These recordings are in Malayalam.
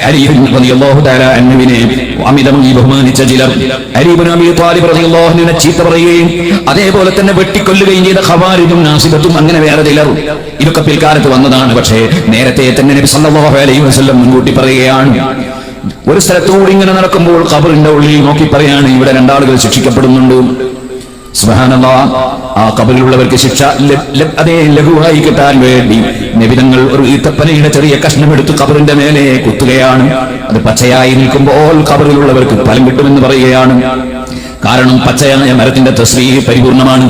അലി റളിയല്ലാഹു തആല അൻഹുവിനെ അമിതമായി ബഹുമാനിച്ച ചിലർ അലി ഇബ്നു അബീ ത്വാലിബ് റളിയല്ലാഹു അൻഹുവിനെ ചീത്ത പറയുകയും അതേപോലെ തന്നെ വെട്ടിക്കൊല്ലുകയും ചെയ്ത ഖവാരിജും നാസിബത്തും അങ്ങനെ വേറെ ചിലർ. ഇതൊക്കെ പിൽക്കാലത്ത് വന്നതാണ്. പക്ഷേ നേരത്തെ തന്നെ നബി സല്ലല്ലാഹു അലൈഹി വസല്ലം മുൻകൂട്ടി പറയുകയാണ്. ഒരു സ്ഥലത്തുകൂടി ഇങ്ങനെ നടക്കുമ്പോൾ ഖബറിന്റെ ഉള്ളിൽ നോക്കി പറയാണ്, ഇവിടെ രണ്ടാളുകൾ ശിക്ഷിക്കപ്പെടുന്നുണ്ട്. സുബ്ഹാനല്ലാഹ്. ആ ഖബറിലുള്ളവർക്ക് ശിക്ഷ അതേ ലഘുവായി കിട്ടാൻ വേണ്ടി നബി തങ്ങൾ ഒരു ഈത്തപ്പനയുടെ ചെറിയ കഷ്ണമെടുത്ത് ഖബറിന്റെ മേലെ കുത്തുകയാണ്. അത് പച്ചയായി നിൽക്കുമ്പോൾ ഖബറിലുള്ളവർക്ക് ഫലം കിട്ടുമെന്ന് പറയുകയാണ്. കാരണം പച്ചയായ മരത്തിന്റെ തസ്ബീഹ് പരിപൂർണമാണ്.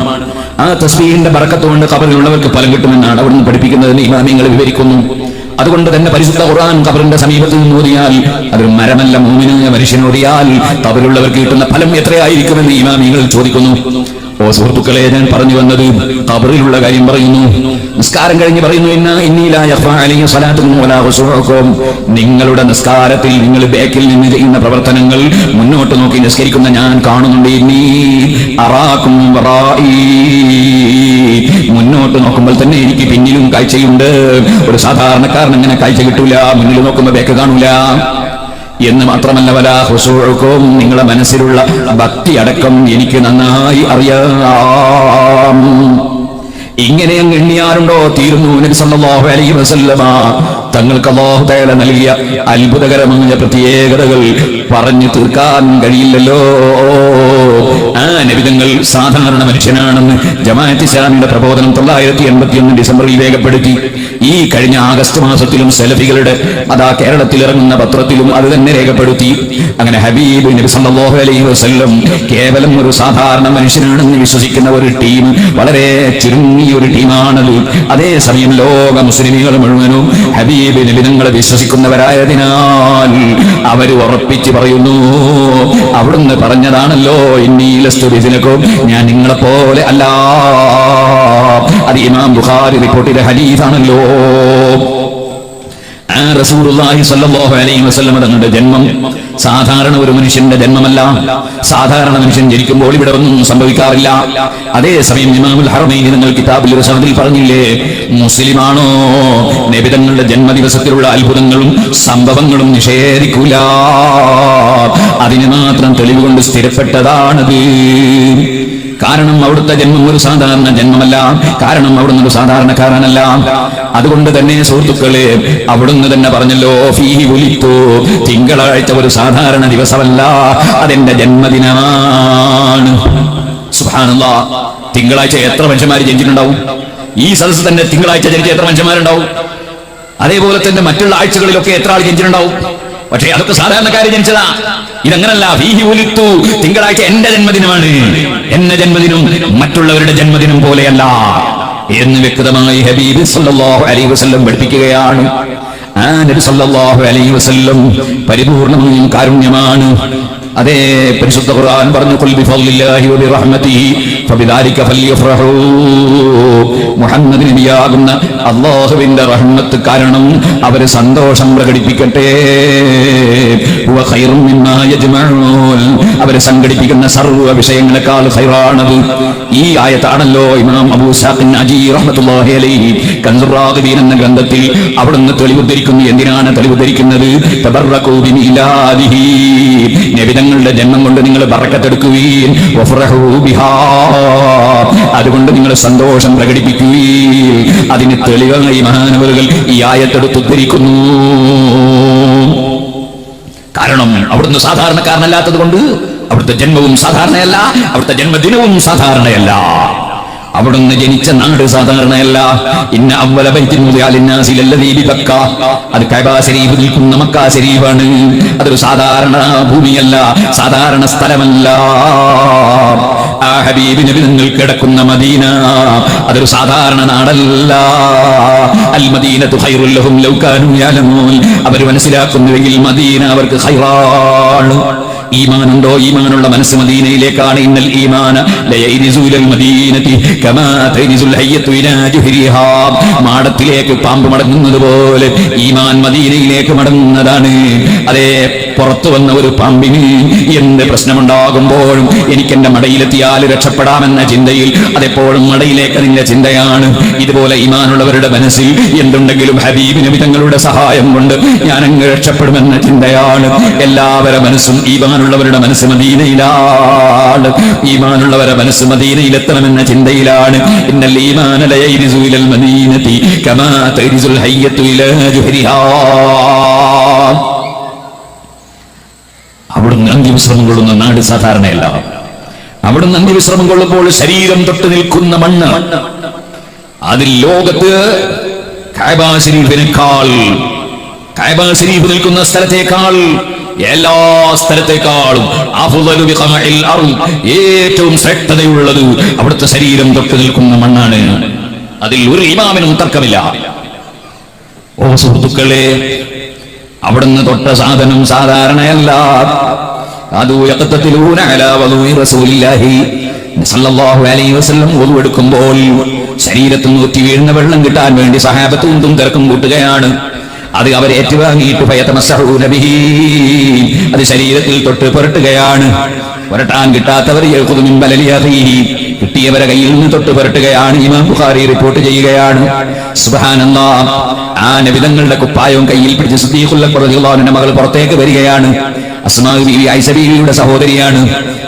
ആ തസ്ബീഹിന്റെ ബറക്കത്ത് കൊണ്ട് ഖബറിലുള്ളവർക്ക് ഫലം കിട്ടുമെന്നാണ് അവിടുന്ന് പഠിപ്പിക്കുന്നതെന്ന് ഇമാമിങ്ങൾ വിവരിക്കുന്നു. അതുകൊണ്ട് തന്നെ പരിശുദ്ധ ഖുർആൻ ഖബറിന്റെ സമീപത്ത് നിന്ന് ഓതിയാൽ അതൊരു മരമല്ല, മുഅ്മിനായ മനുഷ്യനോദിയാൽ ഖബറിലുള്ളവർക്ക് കിട്ടുന്ന ഫലം എത്രയായിരിക്കുമെന്ന് ഇമാമികൾ ചോദിക്കുന്നു. ഓ സുഹൃത്തുക്കളെ, ഞാൻ പറഞ്ഞു വന്നത് ഖബറിലുള്ള കാര്യം പറയുന്നു. നിസ്കാരം കഴിഞ്ഞ് പറയുന്നു, നിങ്ങളുടെ നിസ്കാരത്തിൽ നിങ്ങൾ ബാക്കിൽ നിന്ന് ചെയ്യുന്ന പ്രവർത്തനങ്ങൾ മുന്നോട്ട് നോക്കി നിസ്കരിക്കുന്ന ഞാൻ കാണുന്നുണ്ട്. മുന്നോട്ട് നോക്കുമ്പോൾ തന്നെ എനിക്ക് പിന്നിലും കാഴ്ചയുണ്ട്. ഒരു സാധാരണക്കാരൻ അങ്ങനെ കാഴ്ച കിട്ടൂല, മുന്നിൽ നോക്കുമ്പോൾ ബാക്ക് കാണൂല. എന്ന് മാത്രമല്ല, വലാ ഖുശൂഉകും, നിങ്ങളുടെ മനസ്സിലുള്ള ഭക്തി അടക്കം എനിക്ക് നന്നായി അറിയാം. ഇങ്ങനെ അങ്ങ് എണ്ണിയാറുണ്ടോ തീരുന്നു. നബി സല്ലല്ലാഹു അലൈഹി വസല്ലമ തങ്ങൾക്ക് അല്ലാഹു തആല നൽകിയ അത്ഭുതകരമായ പ്രത്യേകതകൾ പറഞ്ഞു തീർക്കാൻ കഴിയില്ലല്ലോ. ആ നബി തങ്ങൾ സാധാരണ മനുഷ്യനാണെന്ന് ജമാഅത്ത് ഇസ്ലാമിയുടെ പ്രബോധനം 981 ഡിസംബറിൽ രേഖപ്പെടുത്തി. ഈ കഴിഞ്ഞ ആഗസ്റ്റ് മാസത്തിലും സലഫികളുടെ കേരളത്തിൽ ഇറങ്ങുന്ന പത്രത്തിലും അത് തന്നെ രേഖപ്പെടുത്തി. അങ്ങനെ ഹബീബ് നബി സല്ലല്ലാഹു അലൈഹി വസല്ലം കേവലം ഒരു സാധാരണ മനുഷ്യനാണെന്ന് വിശ്വസിക്കുന്ന ഒരു ടീം, വളരെ ചുരുങ്ങിയ ഒരു ടീമാണത്. അതേസമയം ലോക മുസ്ലിമീങ്ങൾ മുഴുവനും ഹബീബ് നബി തങ്ങളെ വിശ്വസിക്കുന്നവരായതിനാൽ അവർ ഉറപ്പിച്ച് പറയുന്നു, അവിടുന്ന് പറഞ്ഞതാണല്ലോ, ഇന്നി ലസ്തു ബിസിനക്കും, ഞാൻ നിങ്ങളെ പോലെ അല്ല. അത് ഇമാം ബുഖാരി റിപ്പോർട്ട് ചെയ്ത ഹദീസാണല്ലോ. റസൂലുള്ളാഹി സ്വല്ലല്ലാഹു അലൈഹി വസല്ലം തങ്ങളുടെ ജന്മം സാധാരണ ഒരു മനുഷ്യന്റെ ജന്മമല്ല. സാധാരണ മനുഷ്യൻ ജനിക്കുമ്പോൾ ഇവിടെ ഒന്നും സംഭവിക്കാറില്ല. അതേസമയം ഇമാമുൽ ഹറമൈൻ നിങ്ങൾ കിതാബുൽ ഇർശാദിൽ പറഞ്ഞില്ലേ, മുസ്ലിമാണോ നബി തങ്ങളുടെ ജന്മദിവസത്തിലുള്ള അത്ഭുതങ്ങളും സംഭവങ്ങളും നിഷേധിക്കൂല. അതിന് മാത്രം തെളിവ് കൊണ്ട് സ്ഥിരപ്പെട്ടതാണത്. കാരണം അവിടുത്തെ ജന്മം ഒരു സാധാരണ ജന്മമല്ല. കാരണം അവിടുന്ന് ഒരു സാധാരണക്കാരനല്ല. അതുകൊണ്ട് തന്നെ സുഹൃത്തുക്കളെ, അവിടുന്ന് തന്നെ പറഞ്ഞല്ലോ, ഫീഹി ഉലിത്തു, തിങ്കളാഴ്ച ഒരു സാധാരണ ദിവസമല്ല, അതെന്റെ ജന്മദിനമാണ്. സുബ്ഹാനല്ലാഹ്. തിങ്കളാഴ്ച എത്ര മനുഷ്യന്മാർ ജനിച്ചിട്ടുണ്ടാവും? ഈ സദസ്സ് തന്നെ തിങ്കളാഴ്ച ജനിച്ച എത്ര മനുഷ്യന്മാരുണ്ടാവും? അതേപോലെ തന്നെ മറ്റുള്ള ആഴ്ചകളിലൊക്കെ എത്ര ആൾ ജനിച്ചിട്ടുണ്ടാവും? പക്ഷേ അതൊക്കെ സാധാരണക്കാരെ ജനിച്ചതാ. ഇതങ്ങനല്ല. ഫീഹി ഉലിത്തു, തിങ്കളാഴ്ച എന്റെ ജന്മദിനമാണ്. എന്റെ ജന്മദിനം മറ്റുള്ളവരുടെ ജന്മദിനം പോലെയല്ല എന്ന് വ്യക്തമായി ഹബീബ് സല്ലല്ലാഹു അലൈഹി വസല്ലം പഠിപ്പിക്കുകയാണ്. ആ നബി സല്ലല്ലാഹു അലൈഹി വസല്ലം പരിപൂർണമായും കാരുണ്യമാണ്. അതേ പരിശുദ്ധ ഖുർആൻ പറഞ്ഞു, ഖുൽ ബിഫദ്ലില്ലാഹി വബിറഹ്മതിഹി ഫബിദാലിക ഫല്യഫ്റഹൂ. മുഹമ്മദ് നബിയാകുന്ന അല്ലാഹുവിന്റെ റഹ്മത്ത് കാരണം അവർ സന്തോഷം പ്രകടിപ്പിക്കട്ടെ. ഹുവ ഖൈറും മിമ്മാ യജ്മഊൻ, അവർ സംഘടിപ്പിക്കുന്ന സർവ്വ വിഷയങ്ങളെക്കാൾ ഖൈറാണത്. ഈ ആയത്താണല്ലോ ഇമാം അബൂ ഇസ്ഹാഖ് നജീ റഹ്മത്തുള്ളാഹി അലൈഹി കൻസുർ റാഗിബീൻ എന്ന ഗ്രന്ഥത്തിൽ അവിടുന്ന് തെളിവുദ്ധരിക്കുന്നു. എന്തിനാണ് തെളിവുദ്ധരിക്കുന്നത്? തബറകൂ ബിമിലാദിഹി, നബി തങ്ങളുടെ ജന്മം കൊണ്ട് നിങ്ങൾ ബറക്കത്തെടുക്കുകയും വഫറഹൂ ബിഹാ, അതുകൊണ്ട് നിങ്ങൾ സന്തോഷം പ്രകടിപ്പിക്കുകയും. അതിന് തെളിവായി മഹാനവറുകൾ ഈ ആയത്തെടുത്ത് ഉദ്ധരിക്കുന്നു. കാരണം അവിടുന്ന് സാധാരണക്കാരനല്ലാത്തത് കൊണ്ട് അവിടുത്തെ ജന്മവും സാധാരണയല്ല, അവിടുത്തെ ജന്മദിനവും സാധാരണയല്ല. അവിടുന്ന് ജനിച്ച നാട് സാധാരണയല്ല. ഇന്ന അവ്വല ബൈത്തിൻ വുദിഅ ലിന്നാസി ലല്ലദീ ബിബക്ക, അത് കഅബ ശരീഫിൽ നിൽക്കുന്ന മക്ക ശരീഫാണ്. അതൊരു സാധാരണ ഭൂമിയല്ല, സാധാരണ സ്ഥലമല്ല. ആ ഹബീബ് നബി തങ്ങൾ കിടക്കുന്ന മദീന അതൊരു സാധാരണ നാടല്ല. അൽ മദീനതു ഖൈറുൽ ലഹും ലൗ കാനൂ യഅലമൂൻ, അവർ മനസ്സിലാക്കുന്നുവെങ്കിൽ മദീന അവർക്ക് ഖൈറാണ്. ഈമാനുണ്ടോ? ഈമാനുള്ള മനസ്സ് മദീനയിലേക്കാണ്. ഇന്നൽ ഈമാന ലയരിസു ഇലൽ മദീനതി കമാ തരിസുൽ ഹയ്യതു ഇലാ ജുഹരിഹാ, മാടത്തിലേക്ക് പാമ്പ് മടങ്ങുന്നത് പോലെ ഈമാൻ മദീനയിലേക്ക് മടങ്ങുന്നതാണ്. അതേ പുറത്തു വന്ന ഒരു പാമ്പിന് എന്ത് പ്രശ്നമുണ്ടാകുമ്പോഴും എനിക്ക് എന്റെ മടയിലെത്തിയാൽ രക്ഷപ്പെടാമെന്ന ചിന്തയിൽ അതെപ്പോഴും മടയിലേക്ക് അതിന്റെ ചിന്തയാണ്. ഇതുപോലെ ഈമാനുള്ളവരുടെ മനസ്സിൽ എന്തുണ്ടെങ്കിലും ഹബീബ് നബി തങ്ങളുടെ സഹായം കൊണ്ട് ഞാൻ അങ്ങ് രക്ഷപ്പെടുമെന്ന ചിന്തയാണ്. എല്ലാവരുടെ മനസ്സും ഈമാനുള്ളവരുടെ മനസ്സ് മദീനയിലാണ്. ഈമാനുള്ളവരുടെ മനസ്സ് മദീനയിലെത്തണമെന്ന ചിന്തയിലാണ്. ഇന്നൽ ഈമാന ലയരിസു ഇലൽ മദീനതി കമാ തരിസുൽ ഹയ്യത്തു ഇലാ ജുഹരിഹാ. അവിടുന്ന് അന്ത്യവിശ്രമം കൊള്ളുന്ന നാട് സാധാരണയല്ല. അവിടുന്ന് അന്ത്യവിശ്രമം കൊള്ളുമ്പോൾ ശരീരം തൊട്ട് നിൽക്കുന്ന മണ്ണ്, അതിൽ ലോകത്ത് കഅബ ശരീഫിനേക്കാൾ, കഅബ ശരീഫ് നിൽക്കുന്ന സ്ഥലത്തേക്കാൾ, എല്ലാ സ്ഥലത്തേക്കാളും അഫ്ളലു ബിഖമഇൽ അർദ്, ഏറ്റവും ശ്രേഷ്ഠതയുള്ളത് അവിടുത്തെ ശരീരം തൊട്ട് നിൽക്കുന്ന മണ്ണാണ്. അതിൽ ഒരു ഇമാമിനും തർക്കമില്ല. ഓ സുഹൃത്തുക്കളെ, അവിടുന്ന് തൊട്ട സാധനം സാധാരണയല്ല. അത് യഖ്തതിലൂന അലാ വദൂഇ റസൂലില്ലാഹി സല്ലല്ലാഹു അലൈഹി വസല്ലം wudu എടുക്കുമ്പോൾ ശരീരത്തിൽ നൂറ്റി വീഴുന്ന വെള്ളം കിട്ടാൻ വേണ്ടി സഹാബത്ത് ഉന്തും തിരക്കും കൂട്ടുകയാണ്. അത് അവർ ഏറ്റുവാങ്ങിയിട്ട് ഫയതമസ്സഹൂന ബിഹി, അത് ശരീരത്തിൽ തൊട്ട് പുരട്ടുകയാണ്. പുരട്ടാൻ കിട്ടാത്തവർ യഖുദു മിൻ ബലലി അഖീഹി, കിട്ടിയവരെ കയ്യിൽ നിന്ന് തൊട്ട് പുരട്ടുകയാണ്. ഇമാം ബുഖാരി റിപ്പോർട്ട് ചെയ്യുകയാണ്. സുബ്ഹാനല്ലാഹ്, ആ നബിതങ്ങളുടെ കുപ്പായവും കയ്യിൽ പിടിച്ച് സിദ്ദീഖുൽ അക്ബർ റളിയല്ലാഹു അൻഹു മകൾ പുറത്തേക്ക് വരികയാണ്. അസ്മാ ബീവി ഐഷ ബീവിയുടെ സഹോദരിയാണ്.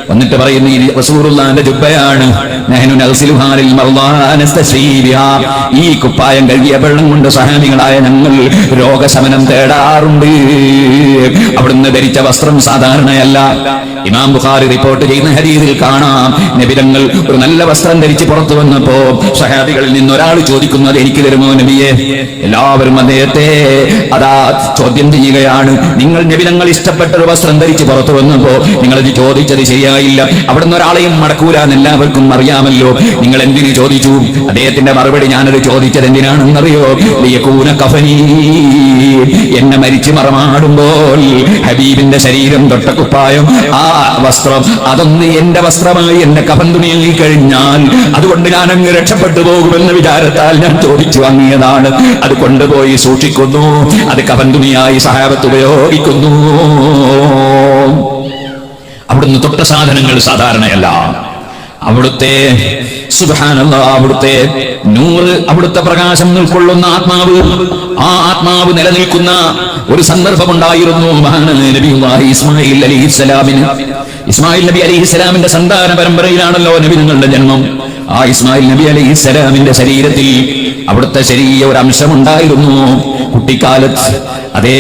വന്നിട്ട് പറയുന്നു, ഇത് റസൂലുള്ളാഹിന്റെ ജുബ്ബയാണ്. നഹ്നു നഗ്സിലുഹാ ലിൽ മർദാ നസ്തശ്രീ ബിഹാ, ഈ കുപ്പായം കഴുകിയ വെള്ളം കൊണ്ട് സഹാബികളായ ഞങ്ങൾ രോഗശമനം തേടാറുണ്ട്. അവിടുന്ന് ധരിച്ച വസ്ത്രം സാധാരണയല്ല. ഇമാം ബുഖാരി റിപ്പോർട്ട് ചെയ്യുന്ന ഹദീസിൽ കാണാം, നബിതങ്ങൾ ഒരു നല്ല വസ്ത്രം ധരിച്ച് പുറത്തു വന്നപ്പോ സഹാബികളിൽ നിന്ന് ഒരാൾ ചോദിക്കുന്നത്, എനിക്ക് തരുമോ നബിയെ? എല്ലാവരും അദ്ദേഹത്തെ അതാ ചോദ്യം ചെയ്യുകയാണ്. നിങ്ങൾ നബിതങ്ങൾ ഇഷ്ടപ്പെട്ട ഒരു വസ്ത്രം ധരിച്ച് പുറത്തു വന്നപ്പോ നിങ്ങളത് ചോദിച്ചത് ശരിയായില്ല. അവിടുന്ന് ഒരാളെയും മടക്കൂലാന്ന് എല്ലാവർക്കും അറിയാമല്ലോ. നിങ്ങൾ എന്തിനു ചോദിച്ചു? അദ്ദേഹത്തിന്റെ മറുപടി, ഞാനത് ചോദിച്ചത് എന്തിനാണെന്നറിയോ? ലിയകൂന കഫനീ, എന്നെ മരിച്ച് മറമാടുമ്പോൾ ഹബീബിന്റെ ശരീരം തൊട്ട കുപ്പായം, ആ വസ്ത്രം, അതൊന്ന് എന്റെ വസ്ത്രമായി എന്റെ കഫൻ തുണിയായി കഴിഞ്ഞാൽ അതുകൊണ്ട് ഞാൻ അങ്ങ് രക്ഷപ്പെട്ടു പോകുമെന്ന വിചാരത്താൽ ഞാൻ ചോദിച്ചു വാങ്ങിയതാണ്. അത് കൊണ്ടുപോയി സൂക്ഷിക്കുന്നു. അത് കഫൻ തുണിയായി സഹാബത്ത് ഉപയോഗിക്കുന്നു. അവിടുന്ന് തൊട്ട സാധനങ്ങൾ സാധാരണയല്ല. അവിടുത്തെ സുബ്ഹാനല്ലാഹ്, അവിടുത്തെ നൂറ്, അവിടുത്തെ പ്രകാശം ഉൾക്കൊള്ളുന്ന ആത്മാവ്, ആ ആത്മാവ് നിലനിൽക്കുന്ന ഒരു സന്ദർഭമുണ്ടായിരുന്നു. മഹാനായ നബിയുല്ലാഹി ഇസ്മായിൽ അലൈഹിസ്സലാമിന്, ഇസ്മായിൽ നബി അലൈഹിസ്സലാമിന്റെ സന്താന പരമ്പരയിലാണല്ലോ നബി നിങ്ങളുടെ ജന്മം. ആ ഇസ്മായിൽ നബി അലൈഹിസ്സലാമിന്റെ ശരീരത്തിൽ അവിടുത്തെ ചെറിയ ഒരു അംശമുണ്ടായിരുന്നു കുട്ടിക്കാലത്ത്. അതേ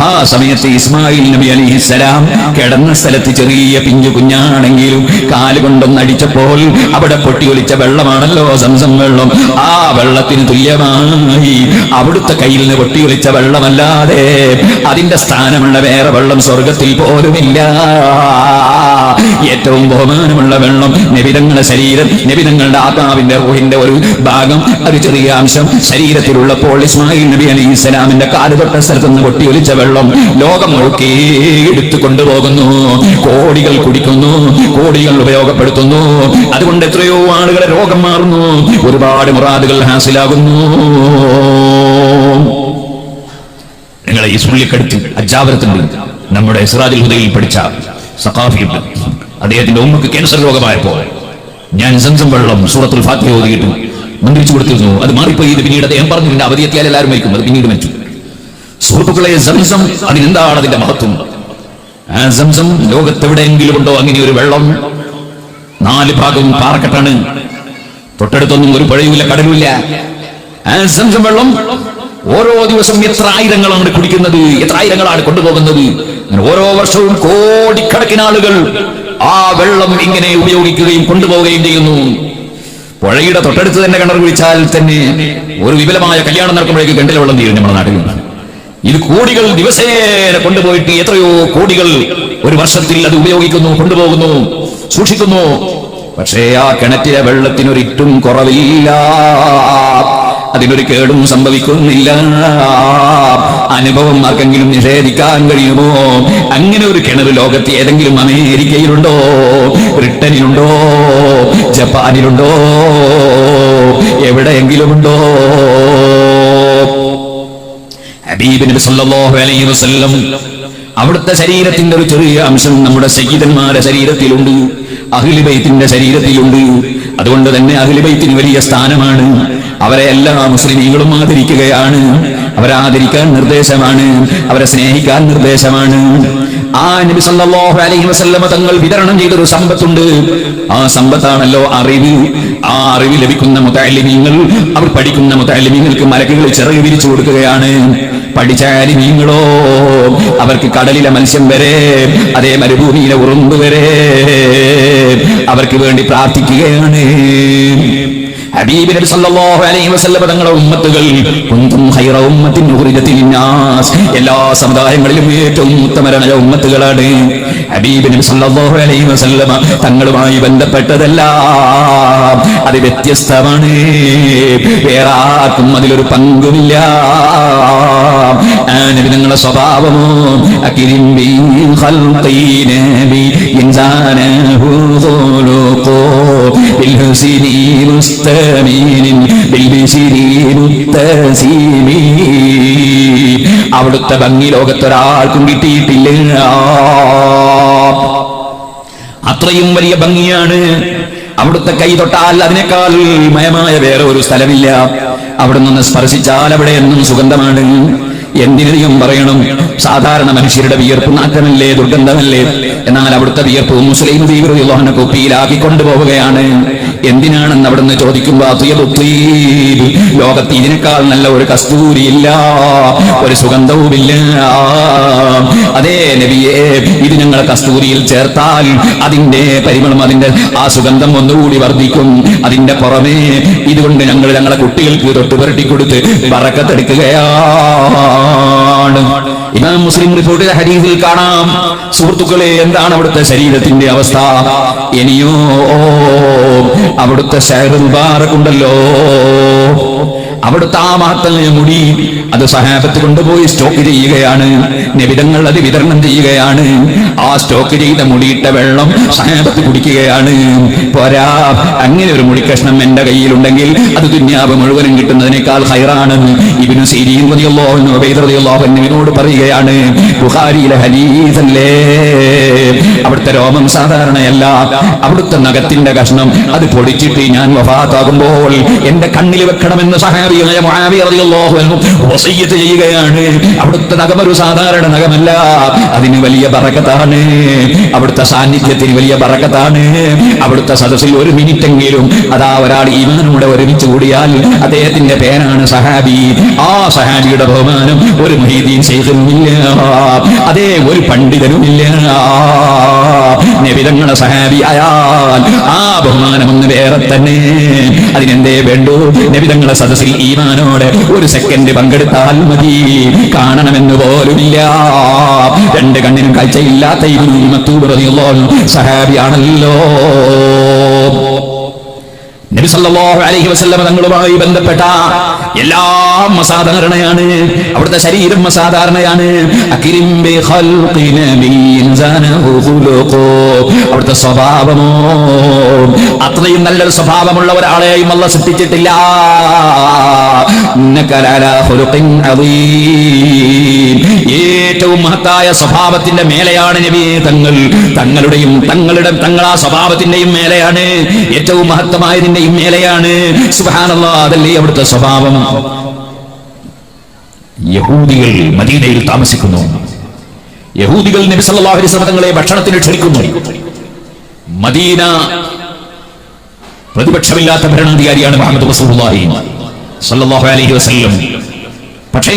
ആ സമയത്ത് ഇസ്മായിൽ നബി അലൈഹിസ്സലാം കിടന്ന സ്ഥലത്ത് ചെറിയ പിഞ്ചു കുഞ്ഞാണെങ്കിലും കാലുകൊണ്ടൊന്ന് അടിച്ചപ്പോൾ അവിടെ പൊട്ടിയൊലിച്ച വെള്ളമാണല്ലോ സംസം വെള്ളം. ആ വെള്ളത്തിന് തുല്യമായി അവിടുത്തെ കയ്യിൽ നിന്ന് പൊട്ടിയൊലിച്ച വെള്ളമല്ലാതെ അതിന്റെ സ്ഥാനമുള്ള വേറെ വെള്ളം സ്വർഗത്തിൽ പോലുമില്ല. ഏറ്റവും ബഹുമാനമുള്ള വെള്ളം നബിതങ്ങളുടെ ശരീരം, നബിതങ്ങളുടെ ആത്മാവിന്റെ റൂഹിന്റെ ഒരു ഭാഗം, ഒരു ചെറിയ അംശം ശരീരത്തിലുള്ളപ്പോൾ ഇസ്മായിൽ നബി അലൈഹിസ്സലാമിന്റെ കാല് തൊട്ട സ്ഥലത്ത് നിന്ന് പൊട്ടിയൊലിച്ച വെള്ളം ലോകം മുഴുക്കെ എടുത്തു കൊണ്ടുപോകുന്നു. കോടികൾ കുടിക്കുന്നു, കോടികൾ ഉപയോഗപ്പെടുത്തുന്നു. അതുകൊണ്ട് എത്രയോ ആളുകളെ രോഗം മാറുന്നു, ഒരുപാട് മുറാദുകൾ ഹാസിലാകുന്നു. നിങ്ങളെ ഈ സുള്ളിക്കടുത്ത് അജാവരത്തുണ്ട്. നമ്മുടെ സിറാജുൽ ഹുദയിൽ പഠിച്ച സഖാഫിയുണ്ട്. അദ്ദേഹത്തിന്റെ ഉമ്മക്ക് ക്യാൻസർ രോഗമായപ്പോ ഞാൻ സംസം വെള്ളം സൂറത്തുൽ ഫാത്തിഹ ഓതിയിട്ട് മന്ത്രിച്ചു കൊടുത്തിരുന്നു. അത് മാറിപ്പോയി. പിന്നീട് അദ്ദേഹം പറഞ്ഞു, ഇതിന്റെ അവധി എത്തിയാൽ എല്ലാവരും മരിക്കും. അത് പിന്നീട് മരിച്ചു. സുഹൃത്തുക്കളെ, സംസം, അതിനെന്താണ് അതിന്റെ മഹത്വം? ആ സംസം ലോകത്തെവിടെയെങ്കിലും ഉണ്ടോ അങ്ങനെ ഒരു വെള്ളം? 4 ഭാഗവും പാറക്കെട്ടാണ്. തൊട്ടടുത്തൊന്നും ഒരു പുഴയുമില്ല, കടലുമില്ല. ആ സംസം വെള്ളം ഓരോ ദിവസവും എത്ര ആയിരങ്ങളാണ് കുടിക്കുന്നത്, എത്ര ആയിരങ്ങളാണ് കൊണ്ടുപോകുന്നത്. ഓരോ വർഷവും കോടിക്കണക്കിന് ആളുകൾ ആ വെള്ളം ഇങ്ങനെ ഉപയോഗിക്കുകയും കൊണ്ടുപോവുകയും ചെയ്യുന്നു. പുഴയുടെ തൊട്ടടുത്ത് തന്നെ കിണർ കുഴിച്ചാൽ തന്നെ ഒരു വിപുലമായ കല്യാണം നടക്കുമ്പോഴേക്ക് കിണറ്റിലെ വെള്ളം തീരും നമ്മുടെ നാട്ടിൽ. ഇത് കോടികൾ ദിവസേന കൊണ്ടുപോയിട്ട് എത്രയോ കോടികൾ ഒരു വർഷത്തിൽ അത് ഉപയോഗിക്കുന്നു, കൊണ്ടുപോകുന്നു, സൂക്ഷിക്കുന്നു. പക്ഷേ ആ കിണറ്റിലെ വെള്ളത്തിനൊരിറ്റും കുറവില്ല, അതിനൊരു കേടും സംഭവിക്കുന്നില്ല. അനുഭവം ആർക്കെങ്കിലും നിഷേധിക്കാൻ കഴിയുമോ? അങ്ങനെ ഒരു കിണർ ലോകത്ത് ഏതെങ്കിലും അമേരിക്കയിലുണ്ടോ, ബ്രിട്ടനിലുണ്ടോ, ജപ്പാനിലുണ്ടോ, എവിടെയെങ്കിലും ഉണ്ടോ? ഹബീബ് നബി സല്ലല്ലാഹു അലൈഹി വസല്ലം അവിടുത്തെ ശരീരത്തിന്റെ ഒരു ചെറിയ അംശം നമ്മുടെ സയ്യിദന്മാരുടെ ശരീരത്തിലുണ്ട്, അഹ്ലു ബൈത്തിന്റെ ശരീരത്തിലുണ്ട്. അതുകൊണ്ട് തന്നെ അഹ്ലു ബൈത്തിന് വലിയ സ്ഥാനമാണ്. അവരെ എല്ലാ മുസ്ലിമീങ്ങളും ആദരിക്കുകയാണ്, അവരെ ആദരിക്കാൻ നിർദ്ദേശമാണ്, അവരെ സ്നേഹിക്കാൻ നിർദ്ദേശമാണ്. ആ നബി സല്ലല്ലാഹു അലൈഹി വസല്ലമ തങ്ങൾ വിതരണം ചെയ്തൊരു സമ്പത്തുണ്ട്. ആ സമ്പത്താണല്ലോ അറിവ്. ആ അറിവ് ലഭിക്കുന്ന മുതഅല്ലിമീങ്ങൾ, അവർ പഠിക്കുന്ന മുതഅല്ലിമീങ്ങൾക്ക് മലക്കുകൾ ചിറക് വിരിച്ചു കൊടുക്കുകയാണ്. പഠിച്ച ആലിമീങ്ങളോ അവർക്ക് കടലിലെ മത്സ്യം വരെ, അതേ മരുഭൂമിയിലെ ഉറുമ്പ് വരെ അവർക്ക് വേണ്ടി പ്രാർത്ഥിക്കുകയാണ്. ഹബീബ് നബി സല്ലല്ലാഹു അലൈഹി വസല്ലം തങ്ങളുടെ ഉമ്മത്തുകൾ കുന്തും ഖൈറ ഉമ്മത്തിൻ ഉഖ്രിജത് ലിന്നാസ്, എല്ലാ സമുദായങ്ങളിലും ഏറ്റവും ഉത്തമരായ ഉമ്മത്തുകളാണ്. ഹബീബ് നബി സല്ലല്ലാഹു അലൈഹി വസല്ലം തങ്ങളുമായി ബന്ധപ്പെട്ടതെല്ലാം അത് വ്യത്യസ്തമാണ്, വേറെ ആർക്കും അതിലൊരു പങ്കുമില്ല. ആ നബി തങ്ങളുടെ സ്വഭാവമോ അകിരിം ബി ഖൽഖി നബി ഇൻസാനഹു ഖുലുഖു ബിൽ ഹുസ്നി അവിടുത്തെ ഭംഗി ലോകത്തൊരാൾക്കും കിട്ടിയിട്ടില്ല. അത്രയും വലിയ ഭംഗിയാണ്. അവിടുത്തെ കൈ തൊട്ടാൽ അതിനേക്കാൾ മയമായ വേറെ ഒരു സ്ഥലമില്ല. അവിടെ നിന്ന് സ്പർശിച്ചാൽ അവിടെ എന്നും സുഗന്ധമാണ്. എന്തിനധികം പറയണം, സാധാരണ മനുഷ്യരുടെ വിയർപ്പ് നാറ്റമല്ലേ, ദുർഗന്ധമല്ലേ. എന്നാൽ അവിടുത്തെ വിയർപ്പ് മുസ്ലിം തീവ്രതയുള്ള കുപ്പിയിലാക്കി കൊണ്ടുപോവുകയാണ്. എന്തിനാണെന്ന് അവിടുന്ന് ചോദിക്കുമ്പോ ലോകത്ത് ഇതിനേക്കാൾ നല്ല ഒരു കസ്തൂരിയില്ല, ഒരു സുഗന്ധവുമില്ല. അതേ നബിയെ, ഇത് ഞങ്ങൾ കസ്തൂരിയിൽ ചേർത്താൽ അതിന്റെ പരിമളം, അതിന്റെ ആ സുഗന്ധം ഒന്നുകൂടി വർദ്ധിക്കും. അതിന്റെ പുറമേ ഇതുകൊണ്ട് ഞങ്ങൾ ഞങ്ങളെ കുട്ടികൾക്ക് തൊട്ട് പുരട്ടിക്കൊടുത്ത് ബറക്കത്തെടുക്കുകയാണ്. ഇമാം മുസ്ലിം റിപ്പോർട്ട് ചെയ്ത ഹദീസിൽ കാണാം, സുഹൃത്തുക്കളെ, എന്താണ് അവിടുത്തെ ശരീരത്തിന്റെ അവസ്ഥ? ഇനിയോ അവിടുത്തെ ശഅറുൽ മുബാറക് ഉണ്ടല്ലോ, അവിടുത്തെ ആ മഹത്തായ മുടി അത് സഹാബത്ത് കൊണ്ടുപോയി സ്റ്റോക്ക് ചെയ്യുകയാണ്. നബിതങ്ങൾ അത് വിതരണം ചെയ്യുകയാണ്. ആ സ്റ്റോക്ക് ചെയ്ത മുടിയിട്ട വെള്ളം സഹാബത്ത് കുടിക്കുകയാണ്. പോരാ, അങ്ങനെ ഒരു മുടിക്കഷ്ണം എന്റെ കയ്യിലുണ്ടെങ്കിൽ അത് ദുനിയാവ് മുഴുവനും കിട്ടുന്നതിനേക്കാൾ ഖൈറാണെന്ന് ഇബ്നു സീരീൻ റളിയല്ലാഹു അൻഹു ഉബൈദ് റളിയല്ലാഹു അൻഹുവിനോട് പറയുകയാണ്. ബുഖാരിയിലെ ഹദീസല്ലേ. അവിടുത്തെ രോമം സാധാരണയല്ല, അവിടുത്തെ നഖത്തിന്റെ കഷ്ണം അത് പൊടിച്ചിട്ട് ഞാൻ വഫാത്താകുമ്പോൾ എന്റെ കണ്ണിൽ വെക്കണമെന്ന് സഹാബിയായ മുആവിയ റളിയല്ലാഹു അൻഹു വസിയ്യത്ത് ചെയ്യുകയാണ്. അവിടുത്തെ നഖം ഒരു സാധാരണ നഖമല്ല, അതിന് വലിയ ബറക്കത്താണ്. അവിടുത്തെ സാന്നിധ്യത്തിന് വലിയ ബറക്കത്താണ്. അവിടുത്തെ സദസ്സിൽ ഒരു മിനിറ്റെങ്കിലും അതാ ഒരാൾ ഈമാനോടെ ഒരുമിച്ച് കൂടിയാൽ അദ്ദേഹത്തിന്റെ പേരാണ് സഹാബി. ആ സഹാബിയുടെ ബഹുമാനം ഒരു മുഹീദ്ദീൻ ശൈഖിനുമില്ല, അതേ ഒരു പണ്ഡിതനുമില്ല. നബിതങ്ങളുടെ സഹാബി ആയാൽ ആ ബഹുമാനം ഒന്ന് വേറെ തന്നെ. അതിനെന്തേ വേണ്ടു? നബിതങ്ങളുടെ സദസ്സിൽ ഈമാനോടെ ഒരു സെക്കൻഡ് പങ്കെടുത്താൽ മതി, കാണണമെന്ന് പോലുമില്ല. രണ്ട് കണ്ണിനും കാഴ്ചയില്ലാത്ത ഇബ്നു മക്തൂബ് റളിയല്ലാഹു അൻഹു സഹാബിയാണല്ലോ. നബി സല്ലല്ലാഹു അലൈഹി വസല്ലം തങ്ങളുമായി ബന്ധപ്പെട്ട എല്ലാം അസാധാരണയാണ്. അവിടുത്തെ ശരീരം അസാധാരണയാണ്. അകിരിം ബി ഖൽഖി നബിയിൻ സനഹു ഖുലുഖു, അവിടുത്തെ സ്വഭാവമോ അത്രയും നല്ലൊരു സ്വഭാവമുള്ള ഒരാളെയും അല്ലാഹു സൃഷ്ടിച്ചിട്ടില്ല. ഇന്നക ലഅലാ ഖുലുഖിൻ അദീം, ഏറ്റവും മഹത്തായ സ്വഭാവത്തിന്റെ മേലെയാണ് നബിയെ തങ്ങൾ. തങ്ങളാ സ്വഭാവത്തിന്റെയും മേലെയാണ്, ഏറ്റവും മഹത്തമായതിന്റെ മേലെയാണ്. സുബ്ഹാനല്ലാഹ്, അതല്ലേ അവിടുത്തെ സ്വഭാവം. യഹൂദികൾ മദീനയിൽ താമസിക്കുന്നു. യഹൂദികൾ നബി സല്ലല്ലാഹു അലൈഹി വസല്ലം തങ്ങളെ ഭക്ഷണത്തിന് ക്ഷണിക്കുന്നു. മദീന പ്രതിപക്ഷമില്ലാത്ത ഭരണാധികാരിയാണ് മുഹമ്മദ് റസൂലുള്ളാഹി സല്ലല്ലാഹു അലൈഹി വസല്ലം. പക്ഷേ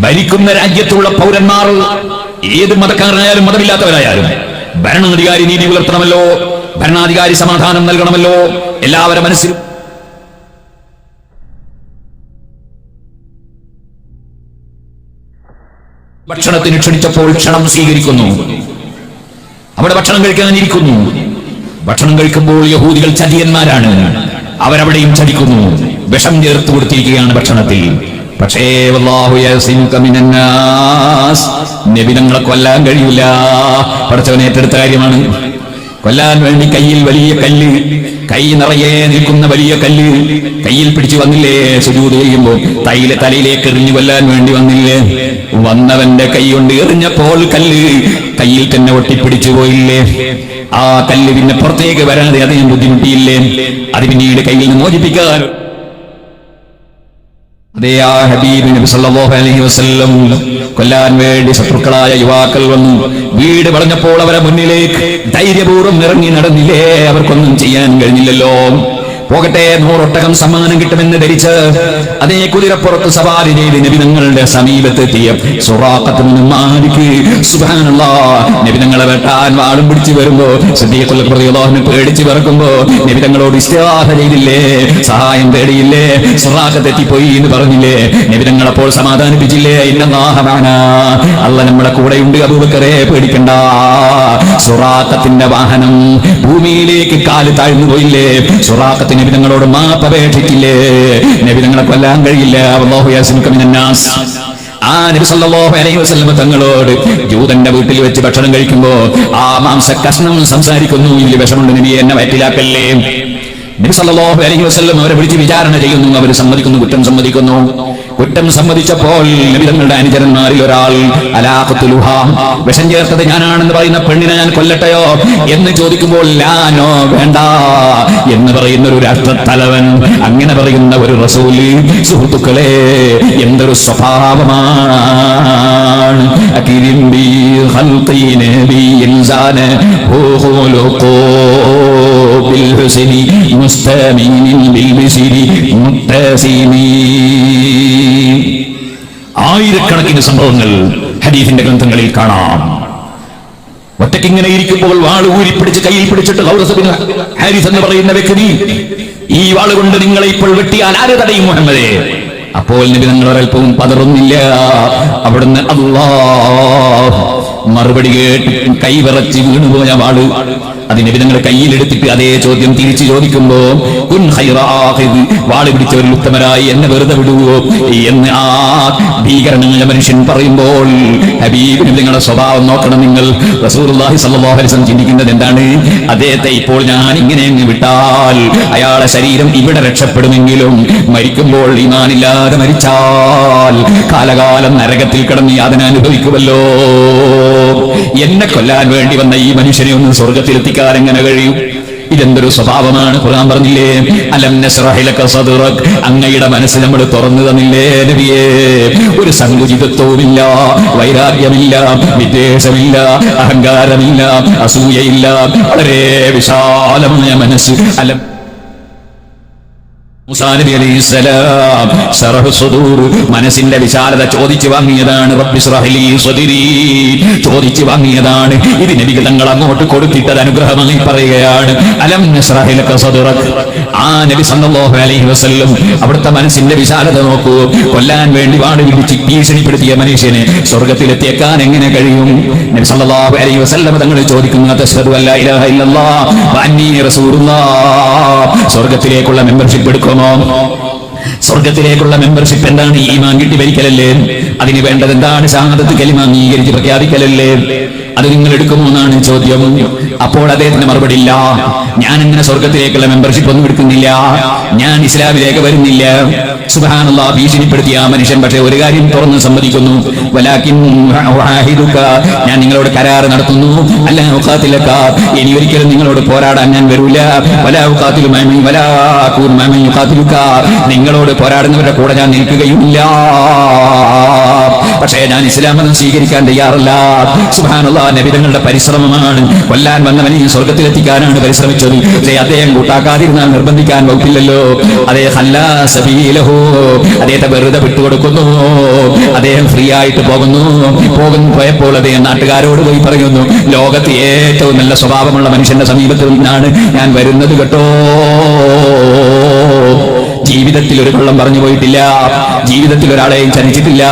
ഭരിക്കുന്ന രാജ്യത്തുള്ള പൗരന്മാർ ഏത് മതക്കാരനായാലും മതമില്ലാത്തവരായാലും ഭരണാധികാരി നീതി പുലർത്തണമല്ലോ, ഭരണാധികാരി സമാധാനം നൽകണമല്ലോ. എല്ലാവരുടെ മനസ്സിൽ ഭക്ഷണത്തിന് ക്ഷണിച്ചപ്പോൾ ക്ഷണം സ്വീകരിക്കുന്നു. അവിടെ ഭക്ഷണം കഴിക്കാനിരിക്കുന്നു. ഭക്ഷണം കഴിക്കുമ്പോൾ യഹൂദികൾ ചതിയന്മാരാണ്, അവരവിടെയും ചതിക്കുന്നു. വിഷം ചേർത്ത് കൊടുത്തിരിക്കുകയാണ് ഭക്ഷണത്തിൽ. പക്ഷേ വല്ലാഹു യസിമുക മിനന്നാസ്, നബി തങ്ങളെ കൊല്ലാൻ കഴിയില്ല. പടച്ചവൻ ഏറ്റെടുത്ത കാര്യമാണ്. കൊല്ലാൻ വേണ്ടി കയ്യിൽ വലിയ കല്ല് കൈ നിറയെ നിൽക്കുന്ന വലിയ കല്ല് കയ്യിൽ പിടിച്ചു വന്നില്ലേ? സുജൂദ് ചെയ്യുമ്പോ തലയിലേക്ക് എറിഞ്ഞു കൊല്ലാൻ വേണ്ടി വന്നില്ലേ? വന്നവന്റെ കൈ കൊണ്ട് എറിഞ്ഞപ്പോൾ കല്ല് കയ്യിൽ തന്നെ ഒട്ടിപ്പിടിച്ചു പോയില്ലേ? ആ കല്ല് പിന്നെ പുറത്തേക്ക് വരാതെ അതിന് ബുദ്ധിമുട്ടിയില്ലേ? അത് പിന്നീട് കയ്യിൽ നിന്ന് മോചിപ്പിക്കാൻ അതേ ആ ഹബീബ് നബി സല്ലല്ലാഹു അലൈഹി വസല്ലം കൊല്ലാൻ വേണ്ടി ശത്രുക്കളായ യുവാക്കൾ വന്നു. വീട് വളഞ്ഞപ്പോൾ അവരെ മുന്നിലേക്ക് ധൈര്യപൂർവ്വം ഇറങ്ങി നടന്നില്ലേ? അവർക്കൊന്നും ചെയ്യാൻ കഴിഞ്ഞില്ലല്ലോ. പോകട്ടെ, 100 ഒട്ടകം സമ്മാനം കിട്ടുമെന്ന് ധരിച്ച് അതേ കുതിരപ്പുറത്ത് സവാരി ചെയ്ത് നബി തങ്ങളുടെ സമീപത്തെത്തിയ സുറാഖത്ത് ബിൻ മാലിക് സുബ്ഹാനല്ലാഹ് നബി തങ്ങളെ വെട്ടാൻ വാളും പിടിച്ചു വരുമ്പോ സിദ്ദീഖ് റളിയല്ലാഹു അൻഹു പേടിച്ചു വിറക്കുമ്പോ നബി തങ്ങളോട് ഇസ്തിഗാസ ചെയ്തില്ലേ? സഹായം തേടിയില്ലേ? സുറാഖത്ത് എത്തിപ്പോയി എന്ന് പറഞ്ഞില്ലേ? നബി തങ്ങൾ അപ്പോൾ സമാധാനിപ്പിച്ചില്ലേ? ഇന്നല്ലാഹ മഅനാ, അല്ലാഹ് നമ്മുടെ കൂടെയുണ്ട്, അബൂബക്കറെ പേടിക്കണ്ട. സുറാഖത്തിന്റെ വാഹനം ഭൂമിയിലേക്ക് കാല് താഴ്ന്നു പോയില്ലേ? സുറാഖത്ത് നബി തങ്ങളോട് മാപ്പപേക്ഷിച്ചില്ലേ? നബി തങ്ങളെ കൊല്ലാൻ കഴിയില്ല. അല്ലാഹു യസ്മുക മിനന്നാസ്. ആ നബി സല്ലല്ലാഹു അലൈഹി വസല്ലം തങ്ങളോട് ജൂതന്റെ വീട്ടിൽ വെച്ച് ഭക്ഷണം കഴിക്കുമ്പോ ആ മാംസ കഷ്ണം സംസാരിക്കുന്നു, ഇതിൽ വിഷമുണ്ട് നബി, എന്നെ വയറ്റിലാക്കല്ലേ. നബി സല്ലല്ലാഹു അലൈഹി വസല്ലം അവരെ വിളിച്ച് വിചാരണ ചെയ്യുന്നു. അവർ സമ്മതിക്കുന്നു, കുറ്റം സമ്മതിക്കുന്നു. കുറ്റം സമ്മതിച്ചപ്പോൾ നബി തങ്ങളുടെ അനുചരന്മാരിൽ ഒരാൾ അലാഖത്തുലുഹാ, വിഷം ചേർത്തത് ഞാനാണെന്ന് പറയുന്ന പെണ്ണിനെ ഞാൻ കൊല്ലട്ടെയോ എന്ന് ചോദിക്കുമ്പോൾ ലാനോ, വേണ്ട എന്ന് പറയുന്ന ഒരു രാഷ്ട്രത്തലവൻ, അങ്ങനെ പറയുന്ന ഒരു റസൂല്, സുഹൃത്തുക്കളെ എന്തൊരു സ്വഭാവമാണ്. ആയിരക്കണക്കിന് സംഭവങ്ങൾ ഹദീസിന്റെ ഗ്രന്ഥങ്ങളിൽ കാണാം. ഒറ്റയ്ക്കിങ്ങനെ ഇരിക്കുമ്പോൾ വാള് ഊരിപ്പിടിച്ച് കയ്യിൽ പിടിച്ചിട്ട് ഖൗറസ് ബിൻ ഹാരിസ് എന്ന് പറയുന്ന വ്യക്തി, ഈ വാള് കൊണ്ട് നിങ്ങളെ ഇപ്പോൾ വെട്ടിയാൽ ആര് തടയും മുഹമ്മദേ? അപ്പോൾ നബി തങ്ങൾ ഒരൽപ്പവും പതറുന്നില്ല. അവിടുന്ന് അല്ലാഹ് മറുപടി കേട്ട് കൈവിറച്ച് വീണുപോയ വാള് അത് നബി തങ്ങൾ കയ്യിലെടുത്തിട്ട് അതേ ചോദ്യം തിരിച്ചു ചോദിക്കുമ്പോ കുൻ ഖൈറ ആഖിദ്, വാള് പിടിച്ചവരിൽ ഉത്തമരായി എന്നെ വെറുതെ വിടുവോ എന്ന് ആ ഭീകരനായ മനുഷ്യൻ പറയുമ്പോൾ ഹബീബ് നബി തങ്ങളുടെ സ്വഭാവം നോക്കണം നിങ്ങൾ. റസൂലുള്ളാഹി സ്വല്ലല്ലാഹു അലൈഹി വസല്ലം ചിന്തിക്കുന്നത് എന്താണ്? അദ്ദേഹത്തെ ഇപ്പോൾ ഞാൻ ഇങ്ങനെ അങ്ങ് വിട്ടാൽ അയാളുടെ ശരീരം ഇവിടെ രക്ഷപ്പെടുമെങ്കിലും മരിക്കുമ്പോൾ ഈമാനില്ലാതെ മരിച്ചാൽ കാലകാലം നരകത്തിൽ കിടന്ന് യാതന അനുഭവിക്കുമല്ലോ. എന്നെ കൊല്ലാൻ വേണ്ടി വന്ന ഈ മനുഷ്യനെ ഒന്ന് സ്വർഗത്തിലെത്തിക്കാൻ എങ്ങനെ കഴിയും? ഇതെന്തൊരു സ്വഭാവമാണ്. ഖുർആൻ പറഞ്ഞില്ലേ, അലം നശ്റഹ് ലക സദ്റക്, അങ്ങയുടെ മനസ്സ് നമ്മൾ തുറന്നു തന്നില്ലേ നബിയേ? ഒരു സങ്കുചിതത്വവുമില്ല, വൈരാഗ്യമില്ല, വിദ്വേഷമില്ല, അഹങ്കാരമില്ല, അസൂയയില്ല, വളരെ വിശാലമായ മനസ്സ്. അലം മൂസാ നബി അലൈഹിസ്സലാം ശറഹ് സുദൂർ, മനസ്സിന്റെ വിശാലത ചോദിച്ചു വാങ്ങിയതാണ്. റബ്ബി ശ്റഹ് ലീ സദ്രീ, ചോദിച്ചു വാങ്ങിയതാണ്. ഇത് നബി തങ്ങൾ അങ്ങോട്ട് കൊടുത്തിട്ടത് അനുഗ്രഹമായി പറയുകയാണ്. അലം നശ്റഹ് ലക സദ്റക്. ആ നബി സല്ലല്ലാഹു അലൈഹി വസല്ലം അവിടുത്തെ മനസ്സിന്റെ വിശാലത നോക്കൂ. കൊല്ലാൻ വേണ്ടി വാള് പിടിച്ച് ഭീഷണിപ്പെടുത്തിയ മനുഷ്യനെ സ്വർഗത്തിലെത്തിയേക്കാൻ എങ്ങനെ കഴിയും? നബി സല്ലല്ലാഹു അലൈഹി വസല്ലം തങ്ങൾ ചോദിക്കുന്നു, അശ്ഹദു അല്ലാ ഇലാഹ ഇല്ലല്ലാഹ് വ അന്നീ റസൂലുള്ളാഹ്, സ്വർഗത്തിലേക്കുള്ള മെമ്പർഷിപ്പ് എടുക്കും. സ്വർഗത്തിലേക്കുള്ള മെമ്പർഷിപ്പ് എന്താണ്? ഈമാൻ കിട്ടി ഭരിക്കലല്ലേ? അതിന് വേണ്ടത് എന്താണ്? ഷഹാദത്ത് കലിമ അംഗീകരിച്ച് പ്രഖ്യാപിക്കലല്ലേ? അത് നിങ്ങൾ എടുക്കുമോ എന്നാണ് ചോദ്യം. അപ്പോൾ അദ്ദേഹത്തിന് മറുപടി ഇല്ല, ഞാൻ ഇങ്ങനെ സ്വർഗത്തിലേക്കുള്ള മെമ്പർഷിപ്പ് ഒന്നും എടുക്കുന്നില്ല, ഞാൻ ഇസ്ലാമിലേക്ക് വരുന്നില്ല. സുബ്ഹാനല്ലാഹ്, ഭീഷണിപ്പെടുത്തിയ ആ മനുഷ്യൻ പക്ഷേ ഒരു കാര്യം തുറന്ന് സമ്മതിക്കുന്നു, വലാകിൻ ഉആഹിദുക, ഞാൻ നിങ്ങളോട് കരാർ നടത്തുന്നു, അല്ലാ ഉഖാതിലക, ഇനി ഒരിക്കലും നിങ്ങളോട് പോരാടാൻ ഞാൻ വരൂല, വലാ ഉഖാതിലു മഅൻ വലാ അകൂനു മഅൻ യുഖാതിലുക, നിങ്ങളോട് പോരാടുന്നവരുടെ കൂടെ ഞാൻ നിൽക്കുകയുമില്ല. പക്ഷേ ഞാൻ ഇസ്ലാം മതം സ്വീകരിക്കാൻ തയ്യാറല്ല. സുബ്ഹാനല്ലാഹ്, നബി തങ്ങളുടെ പരിശ്രമമാണ്. കൊല്ലാൻ വന്നവനെ സ്വർഗത്തിലെത്തിക്കാനാണ് പരിശ്രമിച്ചത്. പക്ഷേ അദ്ദേഹം കൂട്ടാക്കാതിരുന്നാൽ നിർബന്ധിക്കാൻ വകുപ്പില്ലല്ലോ. അതേ ഖല്ലാ സബീലഹു, അദ്ദേഹത്തെ വെറുതെ വിട്ടുകൊടുക്കുന്നു. അദ്ദേഹം ഫ്രീ ആയിട്ട് പോയപ്പോൾ അദ്ദേഹം നാട്ടുകാരോട് പോയി പറയുന്നു, ലോകത്ത് ഏറ്റവും നല്ല സ്വഭാവമുള്ള മനുഷ്യന്റെ സമീപത്തിൽ നിന്നാണ് ഞാൻ വരുന്നത് കേട്ടോ. ജീവിതത്തിൽ ഒരു കള്ളം പറഞ്ഞു പോയിട്ടില്ല, ജീവിതത്തിൽ ഒരാളെയും ചതിച്ചിട്ടില്ല,